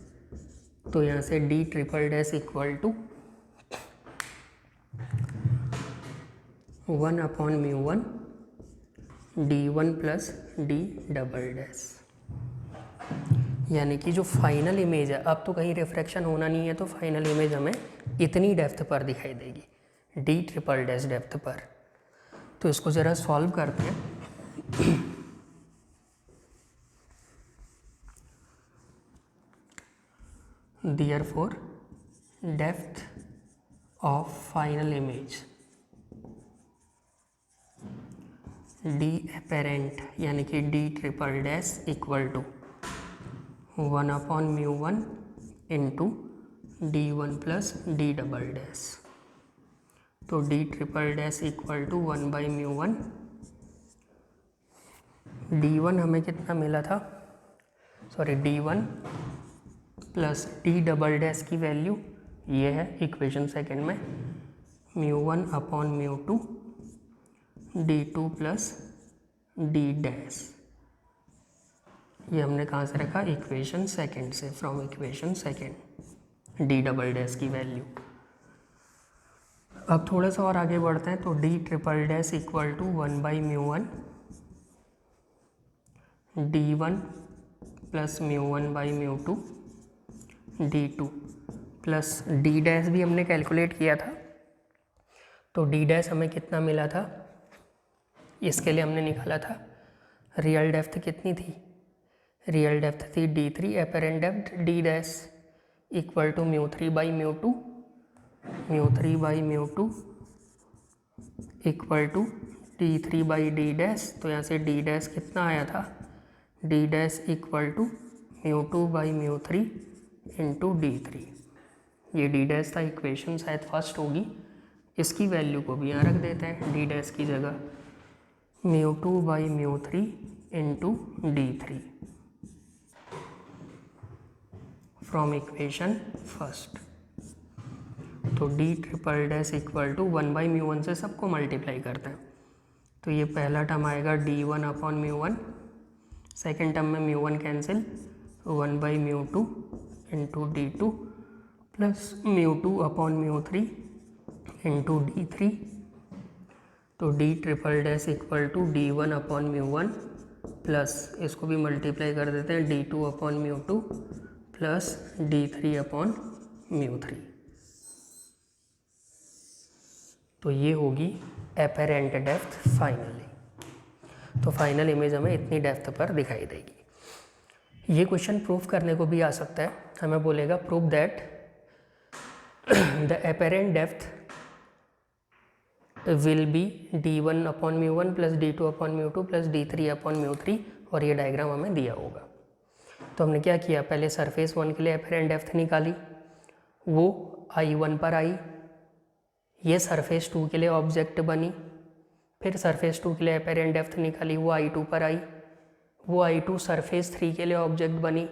तो यहाँ से d triple dash equal to 1 upon μ1 d1 plus d double dash. यानी कि जो फाइनल इमेज है, अब तो कहीं रिफ्रैक्शन होना नहीं है, तो फाइनल इमेज हमें इतनी डेप्थ पर दिखाई देगी, d ट्रिपल डैश डेप्थ पर। तो इसको ज़रा सॉल्व करते हैं। Therefore, depth of final image d apparent यानी कि d triple dash equal to 1 upon μ1 into d1 plus d double dash, तो d triple dash equal to 1 by μ1। d1 हमें कितना मिला था, sorry d1 plus d double dash की वैल्यू ये है इक्वेशन सेकंड में μ1 upon μ2 d2 plus d dash, ये हमने कहाँ से रखा इक्वेशन सेकंड से, from equation second d double dash की वैल्यू। अब थोड़ा सा और आगे बढ़ते हैं, तो d triple dash equal to 1 by μ1 d1 plus μ1 by μ2 d2 plus d dash भी हमने कैलकुलेट किया था, तो d डैश हमें कितना मिला था, इसके लिए हमने निकाला था रियल डेप्थ कितनी थी, रियल डेप्थ थी d3, apparent depth d dash equal to μ3 by μ2, μ3 by μ2 equal to d3 by d dash, तो यहाँ से d डैश कितना आया था, d dash equal to μ2 by μ3 into d3, ये d डैश था, इक्वेशन शायद फर्स्ट होगी, इसकी वैल्यू को भी यहाँ रख देते हैं d डैश की जगह μ2 by μ3 into d3 from equation first. तो d triple dash equal to 1 by μ1 से सबको मल्टीप्लाई करते हैं, तो ये पहला टर्म आएगा d1 अपॉन μ1, सेकेंड टर्म में μ1 cancel, 1 by μ2 into d2 plus μ2 upon μ3 into d3, तो d triple dash equal to d1 upon μ1 plus इसको भी मल्टीप्लाई कर देते हैं d2 upon μ2 plus d3 upon μ3, तो ये होगी एपेरेंट डेप्थ फाइनली। तो फाइनल इमेज हमें इतनी डेप्थ पर दिखाई देगी। ये क्वेश्चन प्रूफ करने को भी आ सकता है, हमें बोलेगा prove that the apparent depth will be d1 upon μ1 plus d2 upon μ2 plus d3 upon μ3, और ये डायग्राम हमें दिया होगा। तो हमने क्या किया, पहले सरफेस 1 के लिए एपेरेंट डेप्थ निकाली, वो I1 पर आई, ये सरफेस 2 के लिए ऑब्जेक्ट बनी, फिर सरफेस 2 के लिए एपेरेंट डेप्थ निकाली, वो I2 पर आई, वो I2 सरफेस 3 के लिए ऑब्जेक्ट बनी,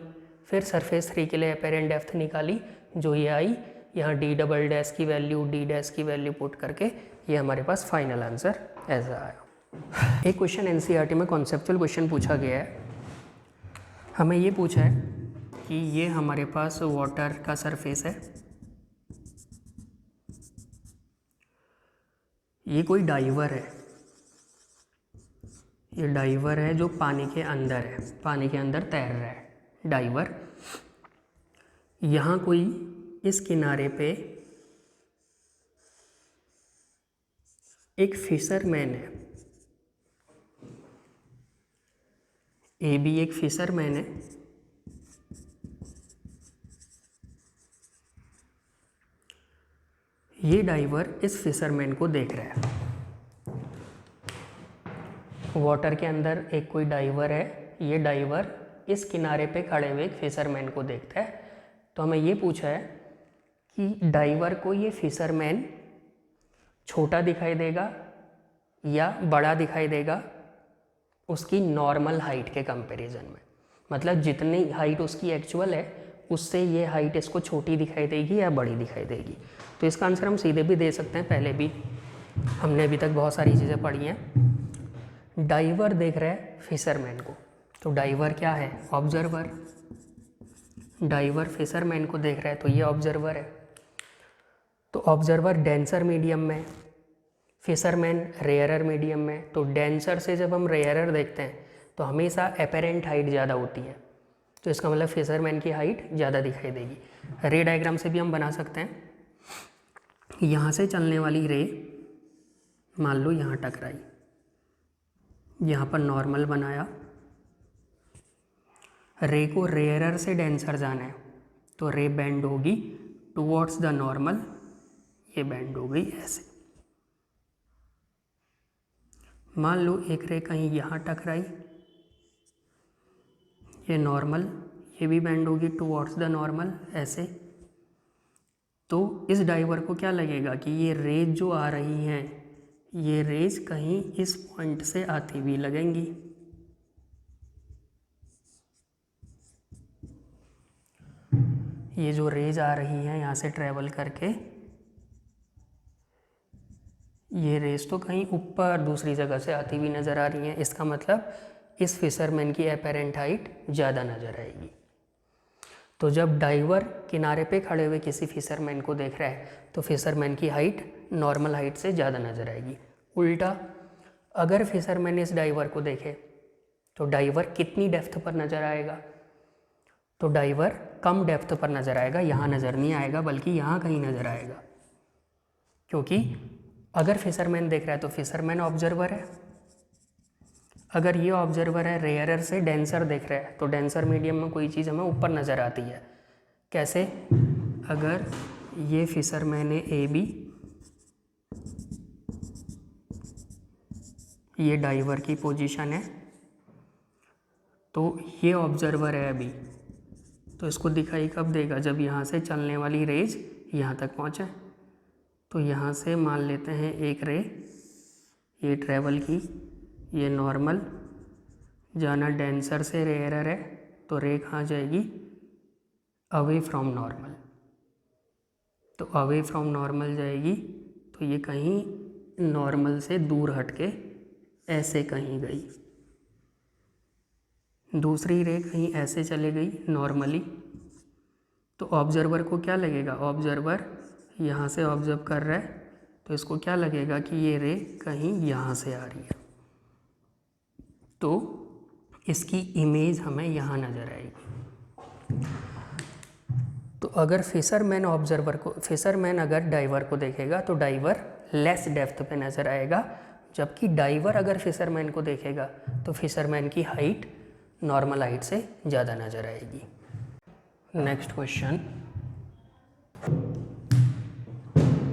फिर सरफेस 3 के लिए एपेरेंट डेप्थ निकाली, जो ये आई, यहाँ d डबल डैश की वैल्यू d डैश की वैल्यू पुट करके ये हमारे पास फाइनल आंसर ऐसा आया। एक क्वेश्चन एनसीईआरटी में कॉन्सेप्चुअल क्वेश्चन पूछा गया है, हमें ये पूछा है कि ये हमारे पास वाटर का सरफेस है, ये कोई डाइवर है, ये डाइवर है जो पानी के अंदर है, पानी के अंदर तैर रहा है डाइवर। यहाँ कोई इस किनारे पे एक फिशरमैन है, ए बी एक फिशरमैन है, ये डाइवर इस फिशरमैन को देख रहा है। वाटर के अंदर एक कोई डाइवर है, ये डाइवर इस किनारे पे खड़े हुए एक फिशरमैन को देखता है। तो हमें ये पूछा है कि डाइवर को ये फिशरमैन छोटा दिखाई देगा या बड़ा दिखाई देगा उसकी नॉर्मल हाइट के कंपैरिजन में। मतलब जितनी हाइट उसकी एक्चुअल है उससे ये हाइट इसको छोटी दिखाई देगी या बड़ी दिखाई देगी। तो इसका आंसर हम सीधे भी दे सकते हैं, पहले भी हमने अभी तक बहुत सारी चीज़ें पढ़ी हैं। डाइवर देख रहा है फिशरमैन को, तो डाइवर क्या है? ऑब्जर्वर। डाइवर फिशरमैन को देख रहा है तो ये ऑब्जर्वर है। तो ऑब्जर्वर डेंसर मीडियम में, फिशरमैन रेयरर मीडियम में। तो डेंसर से जब हम रेयरर देखते हैं तो हमेशा एपेरेंट हाइट ज़्यादा होती है, तो इसका मतलब फिशरमैन की हाइट ज़्यादा दिखाई देगी। रे डायग्राम से भी हम बना सकते हैं। यहाँ से चलने वाली रे मान लो यहाँ टकराई, यहाँ पर नॉर्मल बनाया, रे को रेयरर से डेंसर जाना है तो रे बेंड होगी टुवर्ड्स द नॉर्मल, ये बेंड हो गई ऐसे। मान लो एक रे कहीं यहाँ टकराई, ये नॉर्मल, ये भी बेंड होगी टुवर्ड्स द नॉर्मल ऐसे। तो इस डाइवर को क्या लगेगा कि ये रेज जो आ रही हैं, ये रेज कहीं इस पॉइंट से आती हुई लगेंगी। ये जो रेज आ रही हैं यहाँ से ट्रेवल करके, ये रेज तो कहीं ऊपर दूसरी जगह से आती हुई नज़र आ रही हैं। इसका मतलब इस फिशरमैन की एपेरेंट हाइट ज़्यादा नज़र आएगी। तो जब डाइवर किनारे पे खड़े हुए किसी फिशरमैन को देख रहा है तो फिशरमैन की हाइट नॉर्मल हाइट से ज़्यादा नज़र आएगी। उल्टा अगर फिशरमैन इस डाइवर को देखे तो डाइवर कितनी डेप्थ पर नज़र आएगा? तो डाइवर कम डेप्थ पर नज़र आएगा, यहाँ नज़र नहीं आएगा बल्कि यहाँ कहीं नज़र आएगा। क्योंकि अगर फिशरमैन देख रहा है तो फिशरमैन ऑब्जर्वर है, अगर ये ऑब्जर्वर है रेयरर से डेंसर देख रहा है तो डेंसर मीडियम में कोई चीज़ हमें ऊपर नज़र आती है। कैसे? अगर ये फिशरमैन है ए बी, ये डाइवर की पोजीशन है, तो ये ऑब्जर्वर है अभी, तो इसको दिखाई कब देगा? जब यहाँ से चलने वाली रेज यहाँ तक पहुँचे। तो यहाँ से मान लेते हैं एक रे ये ट्रैवल की, ये नॉर्मल, जाना डेंसर से रेयरर है तो रे कहाँ जाएगी? Away from normal. तो अवे फ्रॉम नॉर्मल जाएगी तो ये कहीं नॉर्मल से दूर हटके ऐसे कहीं गई। दूसरी रे कहीं ऐसे चले गई नॉर्मली, तो ऑब्जर्वर को क्या लगेगा? ऑब्जर्वर यहाँ से ऑब्जर्व कर रहा है तो इसको क्या लगेगा कि ये रे कहीं यहाँ से आ रही है, तो इसकी इमेज हमें यहाँ नज़र आएगी। तो अगर फिशरमैन अगर डाइवर को देखेगा तो डाइवर लेस डेप्थ पे नज़र आएगा, जबकि डाइवर अगर फिशरमैन को देखेगा तो फिशरमैन की हाइट नॉर्मल हाइट से ज़्यादा नज़र आएगी। नेक्स्ट क्वेश्चन,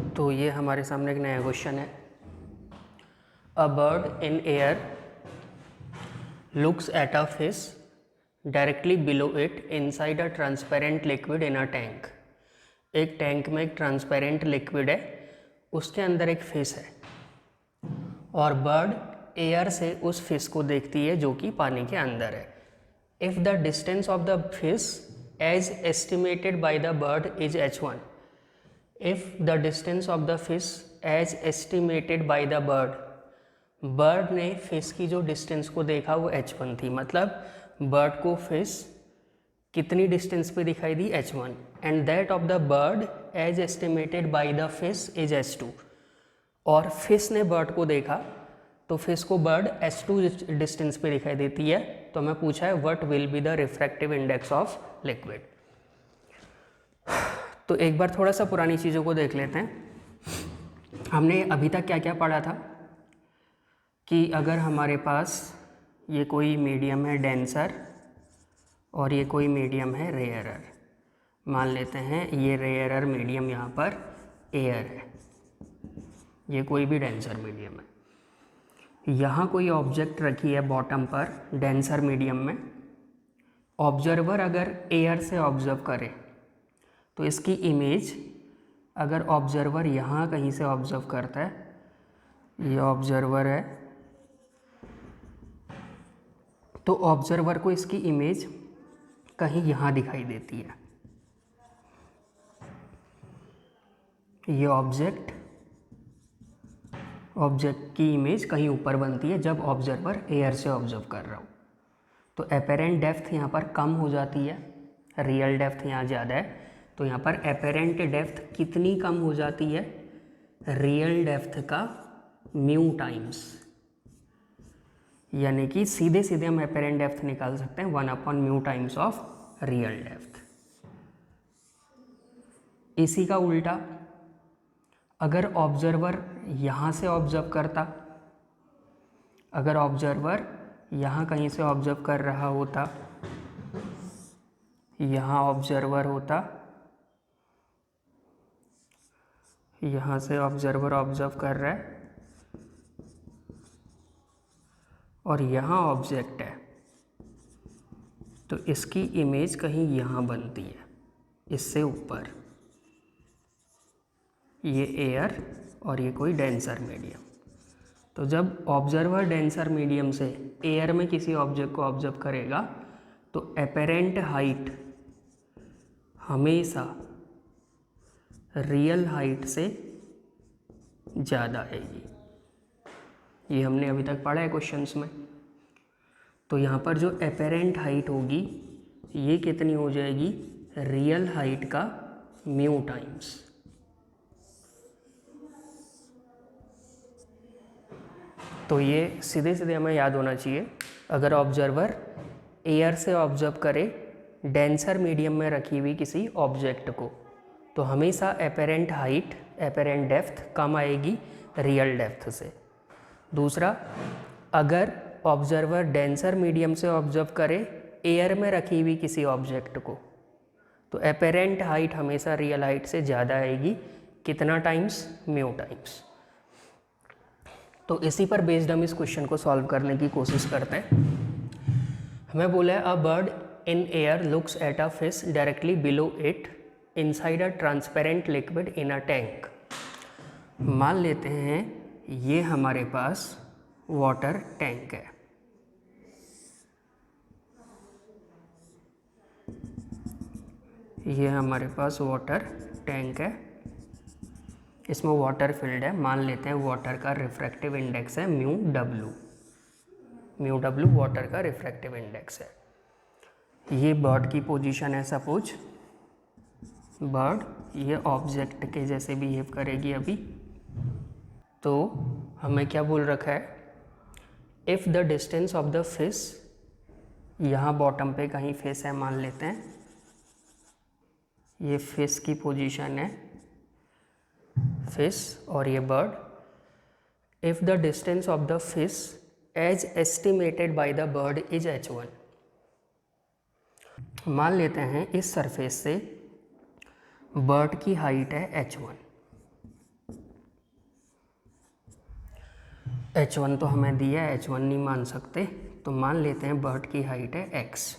तो ये हमारे सामने एक नया क्वेश्चन है। A bird in air looks at a fish directly below it inside a transparent liquid in a tank। एक टैंक में एक ट्रांसपेरेंट लिक्विड है, उसके अंदर एक फिश है और बर्ड एयर से उस फिश को देखती है जो कि पानी के अंदर है। If the distance of the fish as estimated by the bird is h1, if the distance of the fish as estimated by the bird ने फिश की जो डिस्टेंस को देखा वो h1 थी। मतलब बर्ड को फिश कितनी डिस्टेंस पे दिखाई दी? h1, and that of the bird as estimated by the fish is h2। और फिश ने बर्ड को देखा तो फिश को बर्ड h2 डिस्टेंस पे दिखाई देती है। तो हमें पूछा है what will be the refractive index of liquid. तो एक बार थोड़ा सा पुरानी चीज़ों को देख लेते हैं। हमने अभी तक क्या क्या पढ़ा था? कि अगर हमारे पास ये कोई मीडियम है डेंसर और ये कोई मीडियम है रेयरर, मान लेते हैं ये रेयरर मीडियम यहाँ पर एयर है, ये कोई भी डेंसर मीडियम है। यहाँ कोई ऑब्जेक्ट रखी है बॉटम पर डेंसर मीडियम में, ऑब्जर्वर अगर एयर से ऑब्जर्व करे तो इसकी इमेज, अगर ऑब्जर्वर यहाँ कहीं से ऑब्जर्व करता है, ये ऑब्जर्वर है, तो ऑब्जर्वर को इसकी इमेज कहीं यहाँ दिखाई देती है। ये ऑब्जेक्ट की इमेज कहीं ऊपर बनती है जब ऑब्जर्वर एयर से ऑब्जर्व कर रहा हो। तो एपेरेंट डेप्थ यहाँ पर कम हो जाती है, रियल डेप्थ यहाँ ज़्यादा है, तो यहाँ पर एपेरेंट डेप्थ कितनी कम हो जाती है, रियल डेप्थ का म्यू टाइम्स, यानी कि सीधे सीधे हम एपेरेंट डेप्थ निकाल सकते हैं 1/μ टाइम्स ऑफ रियल डेप्थ। इसी का उल्टा अगर ऑब्जर्वर यहाँ से ऑब्जर्व करता, अगर ऑब्जर्वर यहाँ कहीं से ऑब्जर्व कर रहा होता, यहाँ ऑब्जर्वर होता, यहाँ से ऑब्जर्वर ऑब्जर्व कर रहा है और यहाँ ऑब्जेक्ट है, तो इसकी इमेज कहीं यहाँ बनती है, इससे ऊपर, ये एयर और ये कोई डेंसर मीडियम। तो जब ऑब्जर्वर डेंसर मीडियम से एयर में किसी ऑब्जेक्ट को ऑब्जर्व करेगा तो एपेरेंट हाइट हमेशा रियल हाइट से ज़्यादा आएगी। ये हमने अभी तक पढ़ा है क्वेश्चंस में। तो यहाँ पर जो एपेरेंट हाइट होगी ये कितनी हो जाएगी, रियल हाइट का म्यू टाइम्स। तो ये सीधे सीधे हमें याद होना चाहिए, अगर ऑब्जर्वर एयर से ऑब्जर्व करे डेंसर मीडियम में रखी हुई किसी ऑब्जेक्ट को, तो हमेशा एपेरेंट हाइट, एपेरेंट डेप्थ कम आएगी रियल डेप्थ से। दूसरा, अगर ऑब्जर्वर डेंसर मीडियम से ऑब्जर्व करे एयर में रखी हुई किसी ऑब्जेक्ट को, तो एपेरेंट हाइट हमेशा रियल हाइट से ज़्यादा आएगी, कितना टाइम्स, म्यू टाइम्स। तो इसी पर बेस्ड हम इस क्वेश्चन को सॉल्व करने की कोशिश करते हैं। हमें बोला है a bird in air looks at a fish directly below it inside a transparent liquid in a tank. मान लेते हैं ये हमारे पास वाटर टैंक है, ये हमारे पास वाटर टैंक है, इसमें वाटर फिल्ड है। मान लेते हैं वाटर का रिफ्रैक्टिव इंडेक्स है म्यू डब्ल्यू वाटर का रिफ्रैक्टिव इंडेक्स है। ये बर्ड की पोजीशन है, सपोज बर्ड ये ऑब्जेक्ट के जैसे बिहेव करेगी अभी। तो हमें क्या बोल रखा है, if the distance of the fish, यहाँ बॉटम पे कहीं फिश है मान लेते हैं, ये फिश की पोजीशन है, फिश और ये bird. If the distance of the fish as estimated by the bird is h1, मान लेते हैं इस सरफेस से बर्ड की हाइट है h1। h1 तो हमें दिया है, h1 नहीं मान सकते, तो मान लेते हैं बर्ड की हाइट है x।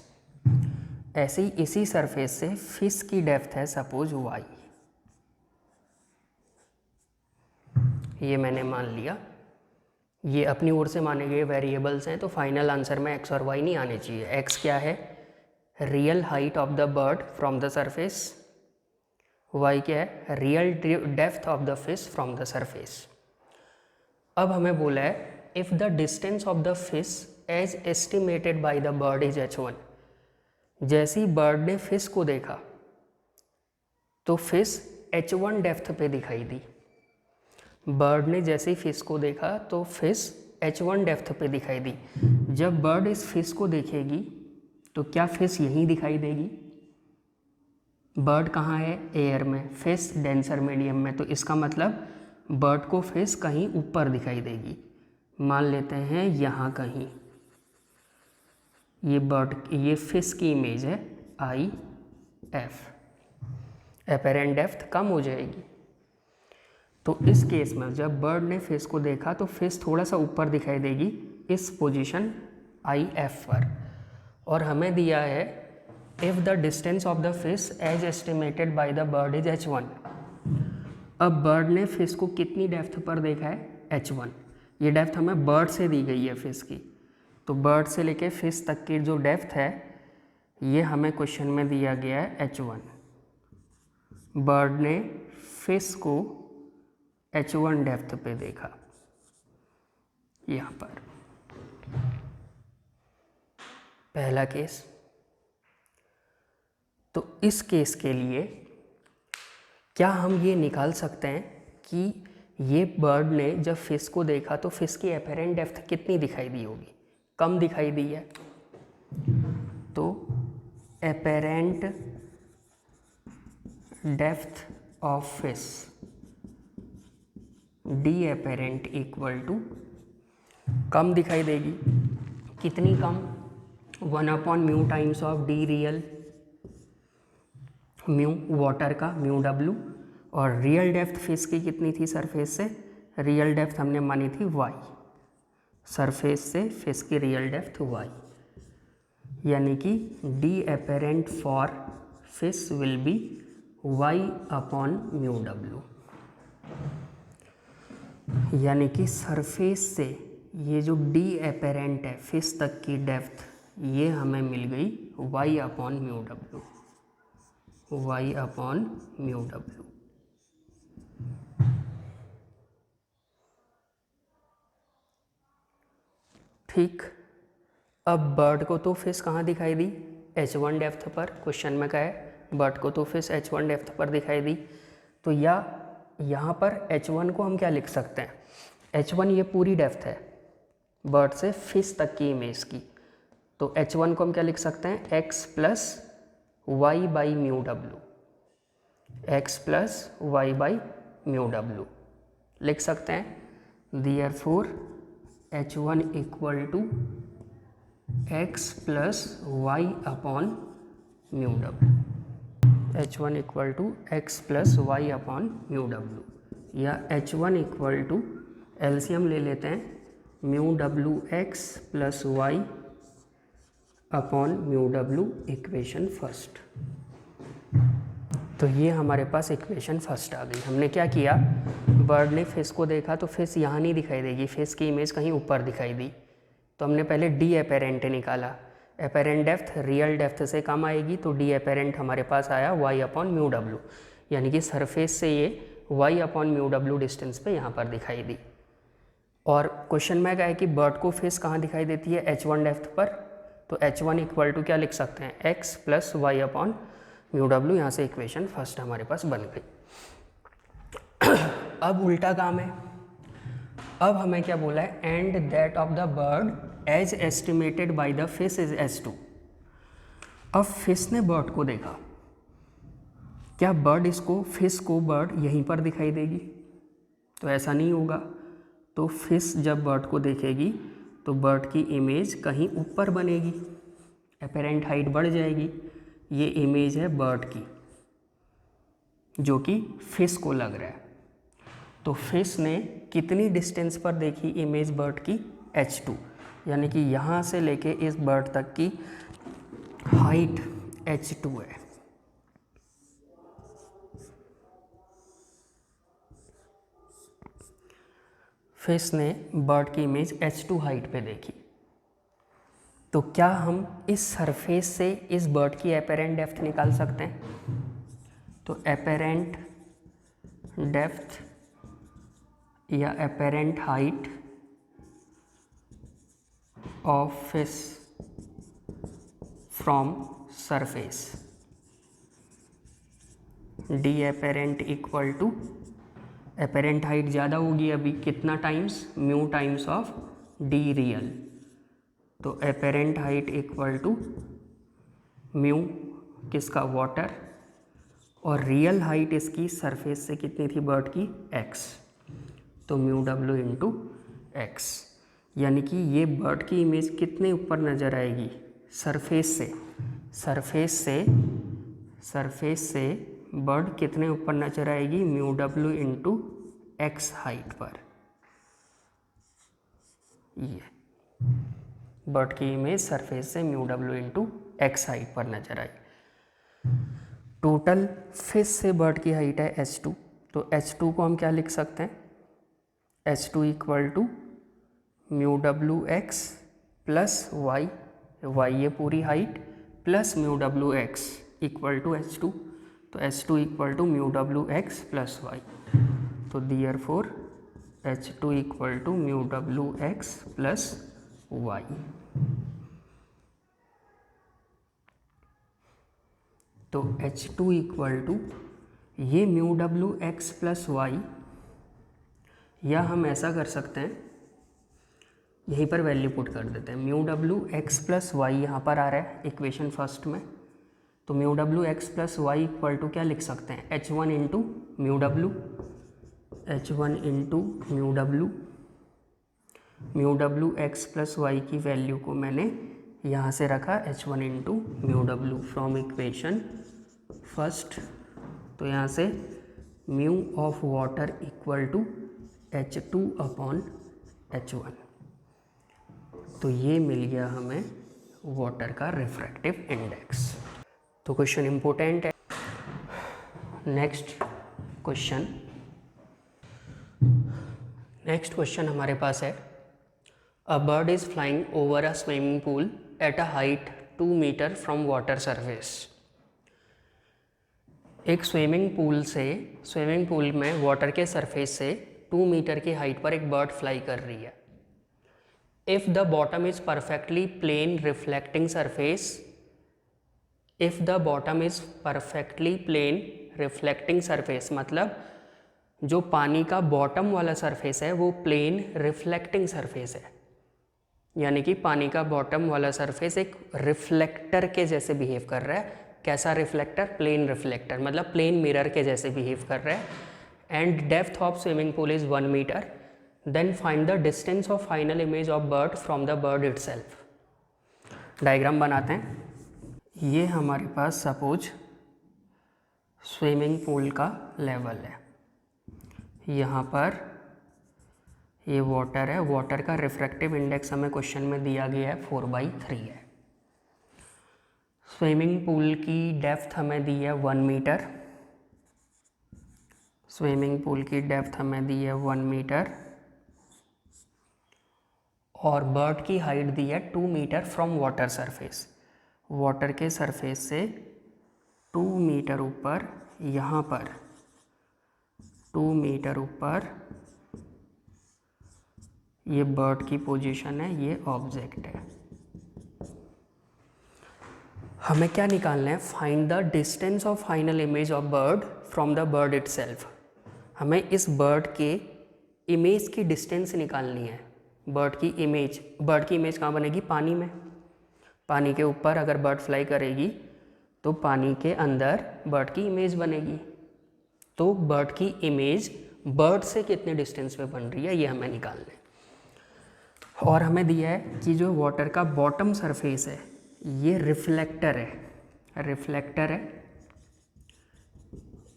ऐसे ही इसी सरफेस से फिश की डेप्थ है सपोज y, ये मैंने मान लिया। ये अपनी ओर से माने गए वेरिएबल्स हैं, तो फाइनल आंसर में x और y नहीं आने चाहिए। x क्या है, real height of the bird from the surface, y क्या है, real depth of the fish from the surface. अब हमें बोला है if the distance of the fish as estimated by the bird is h1, जैसी बर्ड ने फिश को देखा तो फिश h1 डेप्थ पे दिखाई दी। बर्ड ने जैसे ही फिश को देखा तो फिश h1 डेप्थ पे दिखाई दी। जब बर्ड इस फिश को देखेगी तो क्या फिश यहीं दिखाई देगी, बर्ड कहाँ है, एयर में, फिश डेंसर मीडियम में, तो इसका मतलब बर्ड को फिश कहीं ऊपर दिखाई देगी। मान लेते हैं यहाँ कहीं ये फिश की इमेज है आई एफ, एपेरेंट डेप्थ कम हो जाएगी। तो इस केस में जब बर्ड ने फिश को देखा तो फिश थोड़ा सा ऊपर दिखाई देगी इस पोजीशन आई एफ पर, और हमें दिया है if the distance of the fish as estimated by the bird is h1। अब बर्ड ने फिश को कितनी डेप्थ पर देखा है, h1। ये डेप्थ हमें बर्ड से दी गई है फिश की, तो बर्ड से लेके फिश तक की जो डेप्थ है ये हमें क्वेश्चन में दिया गया है h1। बर्ड ने फिश को h1 डेप्थ पे देखा यहाँ पर, पहला केस। तो इस केस के लिए क्या हम ये निकाल सकते हैं कि ये बर्ड ने जब फिश को देखा तो फिश की एपेरेंट डेप्थ कितनी दिखाई दी होगी, कम दिखाई दी है। तो apparent depth of fish D apparent equal to, कम दिखाई देगी, कितनी कम, 1/μ times of D real, mu water का म्यू डब्ल्यू, और रियल डेप्थ फिश की कितनी थी सरफेस से, रियल डेप्थ हमने मानी थी y, सरफेस से फिश की रियल डेप्थ y, यानी कि D apparent for fish will be y/μw, यानी कि सरफेस से ये जो डी एपेरेंट है फिश तक की डेप्थ ये हमें मिल गई y/μw, y/μw। ठीक, अब बर्ड को तो फिश कहाँ दिखाई दी, h1 डेप्थ पर, क्वेश्चन में क्या है, बर्ड को तो फिश h1 डेप्थ पर दिखाई दी। तो या यहाँ पर h1 को हम क्या लिख सकते हैं, h1 ये पूरी डेप्थ है बर्ड से फिश तक की इमेज की, तो h1 को हम क्या लिख सकते हैं, x plus y/μw, x plus y/μw लिख सकते हैं। Therefore h1 equal to x plus y/μw, h1 equal to x plus y/μw, या h1 इक्वल टू एलसीएम ले लेते हैं, μw(x plus y/μw equation first. तो ये हमारे पास इक्वेशन फर्स्ट आ गई। हमने क्या किया, बर्ड ने फिश को देखा तो फिश यहाँ नहीं दिखाई देगी, फिश की इमेज कहीं ऊपर दिखाई दी, तो हमने पहले डी एपेरेंट निकाला, एपेरेंट डेप्थ रियल डेप्थ से कम आएगी, तो डी एपेरेंट हमारे पास आया y/μw, यानी कि सरफेस से ये y/μw डिस्टेंस पे यहाँ पर दिखाई दी। और क्वेश्चन में क्या है कि बर्ड को फिश कहाँ दिखाई देती है, h1 डेप्थ पर, तो h1 इक्वल टू क्या लिख सकते हैं, x प्लस y/μw, यहाँ से इक्वेशन फर्स्ट हमारे पास बन गई। अब उल्टा काम है, अब हमें क्या बोला है, and that of the bird as estimated by the fish is h2। अब फिश ने बर्ड को देखा, क्या फिश को बर्ड यहीं पर दिखाई देगी, तो ऐसा नहीं होगा। तो फिश जब बर्ड को देखेगी तो बर्ड की इमेज कहीं ऊपर बनेगी, एपेरेंट हाइट बढ़ जाएगी, ये इमेज है बर्ड की जो कि फिश को लग रहा है। तो फिश ने कितनी डिस्टेंस पर देखी इमेज बर्ड की, h2, यानी कि यहाँ से लेके इस बर्ड तक की हाइट h2 है। फिश ने बर्ड की इमेज h2 हाइट पे देखी, तो क्या हम इस सरफेस से इस बर्ड की एपेरेंट डेप्थ निकाल सकते हैं, तो एपेरेंट डेप्थ या apparent height of fish from surface, D apparent equal to, apparent height ज़्यादा होगी अभी, कितना times, mu times of D real, तो apparent height equal to mu किसका, वाटर, और रियल हाइट इसकी सरफेस से कितनी थी बर्ड की, x, तो μw इंटू एक्स। यानी कि ये बर्ड की इमेज कितने ऊपर नज़र आएगी, सरफेस से बर्ड कितने ऊपर नज़र आएगी, mu W into x height पर। ये बर्ड की इमेज सरफेस से mu W into x height पर नज़र आई। टोटल फिश से बर्ड की हाइट है h2, तो h2 को हम क्या लिख सकते हैं, h2 equal to mu W X plus Y, ये पूरी height plus mu W X equal to h2, तो h2 equal to mu W X plus Y, तो therefore h2 equal to mu W X plus Y. तो h2 इक्वल टू ये mu W X plus Y, या हम ऐसा कर सकते हैं, यहीं पर वैल्यू पुट कर देते हैं, mu W X plus Y यहाँ पर आ रहा है इक्वेशन फर्स्ट में, तो mu W X plus Y equal to क्या लिख सकते हैं, h1 into mu W, mu W X plus Y की वैल्यू को मैंने यहाँ से रखा h1 into mu W from equation first, तो यहाँ से mu of water equal to h2 upon h1, तो ये मिल गया हमें वाटर का रिफ्रैक्टिव इंडेक्स। तो क्वेश्चन इम्पोर्टेंट है। नेक्स्ट क्वेश्चन हमारे पास है, a bird is flying over a swimming pool at a height 2 metre from water surface. एक स्विमिंग पूल में वाटर के सरफेस से 2 मीटर की हाइट पर एक बर्ड फ्लाई कर रही है। If the bottom is perfectly plane reflecting surface, मतलब जो पानी का बॉटम वाला सरफेस है वो प्लेन रिफ्लेक्टिंग सरफेस है, यानी कि पानी का बॉटम वाला सरफेस एक रिफ्लेक्टर के जैसे बिहेव कर रहा है। कैसा रिफ्लेक्टर, प्लेन रिफ्लेक्टर, मतलब प्लेन मिरर के जैसे बिहेव कर रहा है। And depth of swimming pool is 1 metre, then find the distance of final image of bird from the bird itself. Diagram बनाते हैं। ये हमारे पास सपोज स्विमिंग पूल का लेवल है, यहाँ पर ये वाटर है, वाटर का रिफ्रैक्टिव इंडेक्स हमें क्वेश्चन में दिया गया है 4/3 है। स्विमिंग पूल की डेप्थ हमें दी है 1 मीटर, और बर्ड की हाइट दी है 2 metre from water surface. Water के सरफेस से 2 मीटर ऊपर, यहाँ पर 2 मीटर ऊपर ये बर्ड की पोजीशन है, ये ऑब्जेक्ट है। हमें क्या निकालना है, find the distance of final image of bird from the bird itself. हमें इस बर्ड के इमेज की डिस्टेंस निकालनी है। बर्ड की इमेज कहाँ बनेगी, पानी में। पानी के ऊपर अगर बर्ड फ्लाई करेगी तो पानी के अंदर बर्ड की इमेज बनेगी। तो बर्ड की इमेज बर्ड से कितने डिस्टेंस पे बन रही है, ये हमें निकालना है। और हमें दिया है कि जो वाटर का बॉटम सरफेस है ये रिफ्लेक्टर है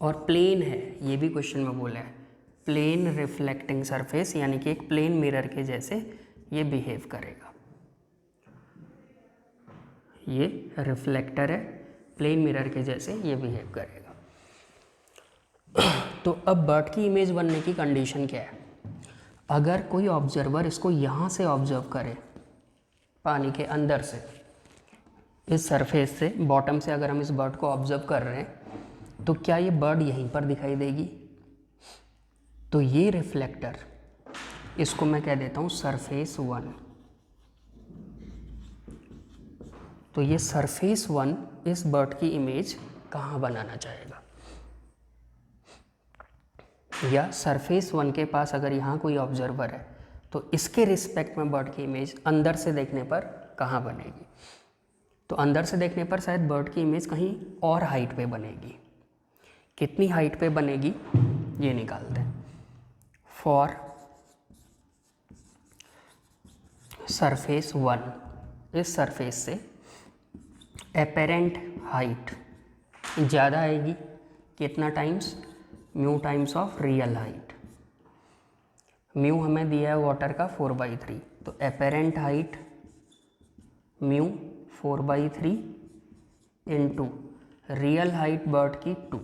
और प्लेन है, ये भी क्वेश्चन में बोला है, प्लेन रिफ्लेक्टिंग सरफेस, यानी कि एक प्लेन मिरर के जैसे ये बिहेव करेगा। ये रिफ्लेक्टर है, प्लेन मिरर के जैसे ये बिहेव करेगा। तो अब बर्ड की इमेज बनने की कंडीशन क्या है, अगर कोई ऑब्जर्वर इसको यहाँ से ऑब्जर्व करे, पानी के अंदर से, इस सरफेस से, बॉटम से अगर हम इस बर्ड को ऑब्जर्व कर रहे हैं, तो क्या ये बर्ड यहीं पर दिखाई देगी। तो ये रिफ्लेक्टर, इसको मैं कह देता हूँ सरफेस 1। तो ये सरफेस 1 इस बर्ड की इमेज कहाँ बनाना चाहेगा, या सरफेस 1 के पास अगर यहाँ कोई ऑब्जर्वर है तो इसके रिस्पेक्ट में बर्ड की इमेज अंदर से देखने पर कहाँ बनेगी। तो अंदर से देखने पर शायद बर्ड की इमेज कहीं और हाइट पे बनेगी। कितनी हाइट पे बनेगी ये निकालते हैं। फॉर सरफेस 1, इस सरफेस से एपेरेंट हाइट ज़्यादा आएगी, कितना times, mu times of real height. Mu हमें दिया है वाटर का 4/3, तो apparent height mu 4/3 into real height bird की 2,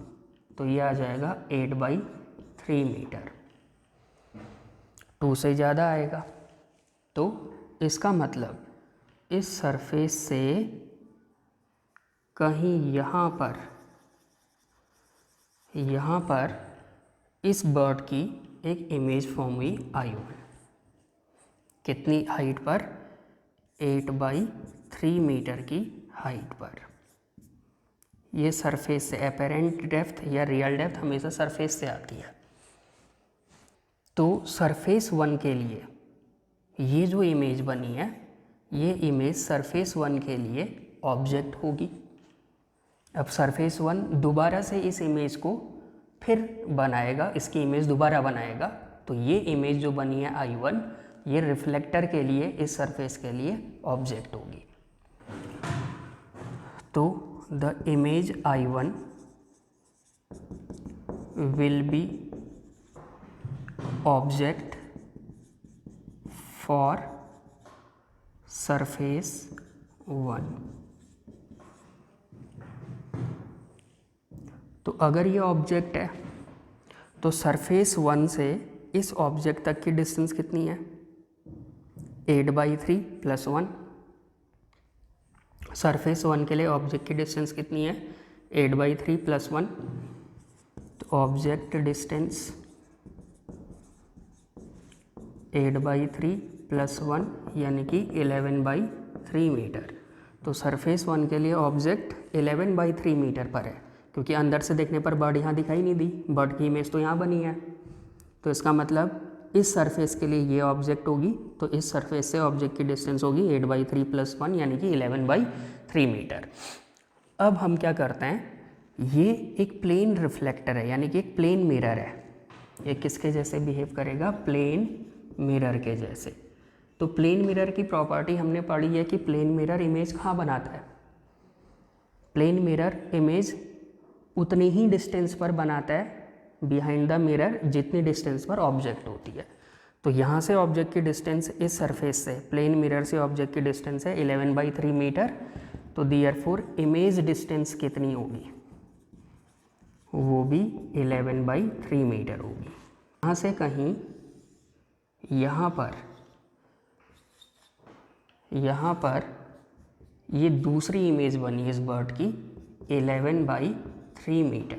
तो ये आ जाएगा 8/3 मीटर। 2 से ज़्यादा आएगा, तो इसका मतलब इस सरफेस से कहीं यहाँ पर इस बर्ड की एक इमेज फॉर्म हुई I1, कितनी हाइट पर, 8/3 मीटर की हाइट पर। ये सरफेस से एपेरेंट डेप्थ या रियल डेप्थ हमेशा सरफेस से आती है। तो सरफेस 1 के लिए ये जो इमेज बनी है, ये इमेज सरफेस 1 के लिए ऑब्जेक्ट होगी। अब सरफेस 1 दोबारा से इस इमेज को फिर बनाएगा, इसकी इमेज दोबारा बनाएगा, तो ये इमेज जो बनी है I1, ये रिफ्लेक्टर के लिए, इस सरफेस के लिए ऑब्जेक्ट होगी। तो the image I1 will be object for surface 1। तो अगर ये ऑब्जेक्ट है तो सरफेस 1 से इस ऑब्जेक्ट तक की डिस्टेंस कितनी है, 8/3 + 1। सरफेस 1 के लिए ऑब्जेक्ट की डिस्टेंस कितनी है, 8/3 + 1, तो ऑब्जेक्ट डिस्टेंस 8/3 + 1 यानी कि 11/3 मीटर। तो सरफेस 1 के लिए ऑब्जेक्ट 11/3 मीटर पर है, क्योंकि अंदर से देखने पर बर्ड यहाँ दिखाई नहीं दी, बर्ड की इमेज तो यहाँ बनी है। तो इसका मतलब इस सरफेस के लिए ये ऑब्जेक्ट होगी, तो इस सरफेस से ऑब्जेक्ट की डिस्टेंस होगी 8/3 + 1 यानी कि 11/3 मीटर। अब हम क्या करते हैं, ये एक प्लेन रिफ्लेक्टर है, यानी कि एक प्लेन मिरर है। ये किसके जैसे बिहेव करेगा, प्लेन मिरर के जैसे। तो प्लेन मिरर की प्रॉपर्टी हमने पढ़ी है कि प्लेन मिरर इमेज कहाँ बनाता है, प्लेन मिरर इमेज उतनी ही डिस्टेंस पर बनाता है बिहाइंड द मिरर जितनी डिस्टेंस पर ऑब्जेक्ट होती है। तो यहाँ से ऑब्जेक्ट की डिस्टेंस इस सरफेस से, प्लेन मिरर से ऑब्जेक्ट की डिस्टेंस है 11/3 मीटर। तो देयरफॉर इमेज डिस्टेंस कितनी होगी, वो भी 11/3 मीटर होगी। यहाँ से कहीं यहाँ पर ये दूसरी इमेज बनी इस बर्ड की 11/3 मीटर,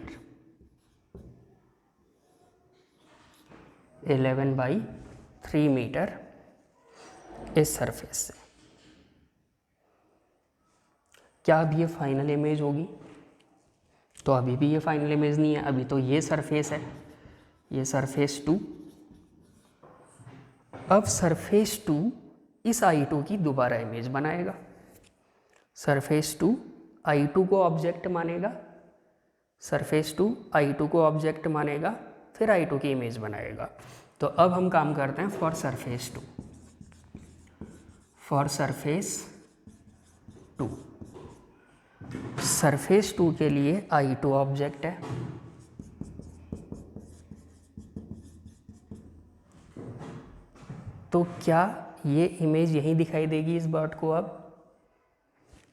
11/3 मीटर इस सरफेस से। क्या अब ये फाइनल इमेज होगी, तो अभी भी ये फाइनल इमेज नहीं है। अभी तो ये सरफेस है, ये सरफेस 2। अब सरफेस 2 इस I2 की दोबारा इमेज बनाएगा। सरफेस 2 I2 को ऑब्जेक्ट मानेगा, सरफेस 2 I2 को ऑब्जेक्ट मानेगा, फिर I2 की इमेज बनाएगा। तो अब हम काम करते हैं for surface 2। For surface 2, surface 2 के लिए I2 ऑब्जेक्ट है, तो क्या ये इमेज यहीं दिखाई देगी इस बर्ड को। अब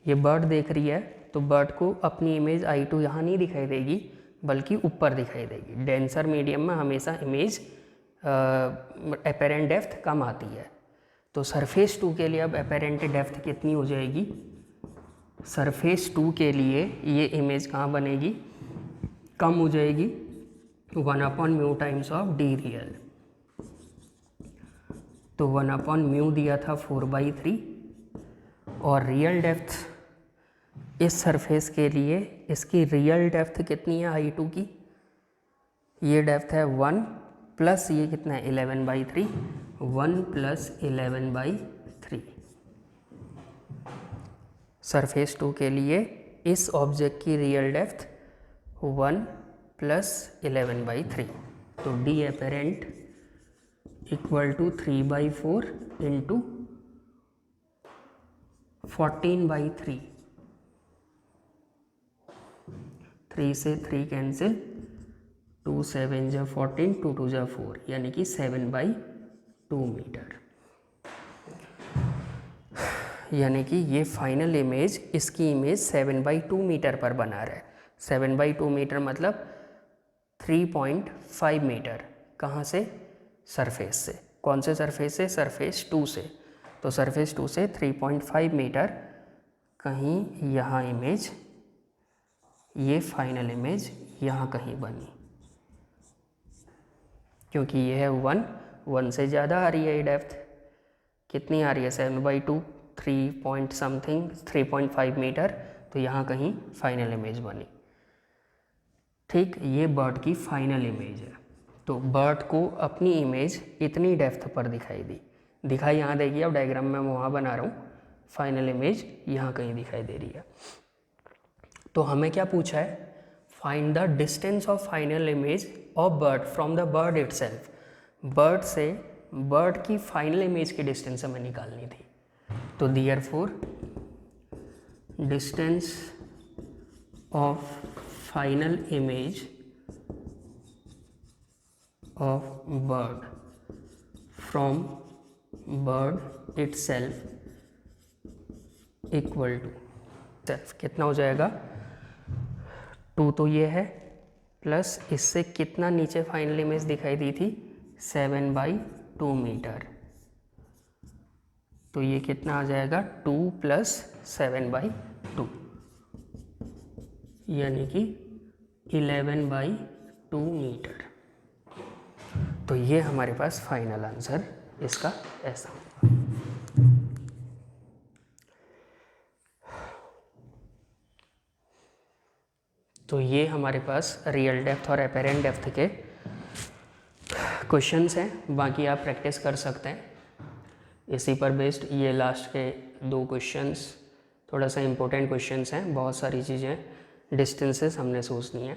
ये बर्ड देख रही है, तो बर्ड को अपनी इमेज I2 यहाँ नहीं दिखाई देगी, बल्कि ऊपर दिखाई देगी। डेंसर मीडियम में हमेशा इमेज एपेरेंट डेप्थ कम आती है। तो सरफेस 2 के लिए अब एपेरेंट डेप्थ कितनी हो जाएगी, सरफेस 2 के लिए ये इमेज कहाँ बनेगी, कम हो जाएगी, 1/μ टाइम्स ऑफ डी रियल। तो 1/μ दिया था 4/3, और रियल डेप्थ इस सरफेस के लिए, इसकी रियल डेप्थ कितनी है I2 की, ये डेप्थ है 1 प्लस ये कितना है 11/3, 1 + 11/3। सरफेस 2 के लिए इस ऑब्जेक्ट की रियल डेप्थ 1 + 11/3, तो डी एपेरेंट = 3/4 × 14/3, 3 से 3 कैंसिल, 2 7 जा 14, 2 2 जा 4, यानी कि 7/2 मीटर। यानी कि ये फाइनल इमेज, इसकी इमेज 7/2 मीटर पर बना रहा है। 7/2 मीटर मतलब 3.5 मीटर। कहाँ से? सरफेस से। कौन से सरफेस से? सरफेस 2 से। तो सरफेस 2 से 3.5 मीटर कहीं यहाँ इमेज, ये फाइनल इमेज यहाँ कहीं बनी, क्योंकि ये है 1 से ज़्यादा आ रही है ये डेप्थ। कितनी आ रही है? 7/2, 3 पॉइंट समथिंग, 3.5 मीटर। तो यहाँ कहीं फाइनल इमेज बनी। ठीक, ये बर्ड की फाइनल इमेज है। तो बर्ड को अपनी इमेज इतनी डेप्थ पर दिखाई यहाँ देगी। अब डायग्राम में मैं वहाँ बना रहा हूँ, फाइनल इमेज यहाँ कहीं दिखाई दे रही है। तो हमें क्या पूछा है? Find the distance of final image of bird from the bird itself. Bird से, बर्ड की फाइनल इमेज की डिस्टेंस हमें निकालनी थी। तो therefore distance of final image of bird from bird itself equal to self कितना हो जाएगा? 2 तो ये है, प्लस इससे कितना नीचे फाइनल इमेज दिखाई दी थी? 7/2 मीटर। तो ये कितना आ जाएगा? 2 + 7/2, यानी कि 11/2 मीटर। तो ये हमारे पास फाइनल आंसर इसका ऐसा होगा। तो ये हमारे पास रियल डेप्थ और अपेरेंट डेप्थ के क्वेश्चंस हैं। बाकी आप प्रैक्टिस कर सकते हैं इसी पर बेस्ड। ये लास्ट के 2 क्वेश्चंस थोड़ा सा इम्पोर्टेंट क्वेश्चंस हैं। बहुत सारी चीज़ें, डिस्टेंसेस हमने सोचनी है।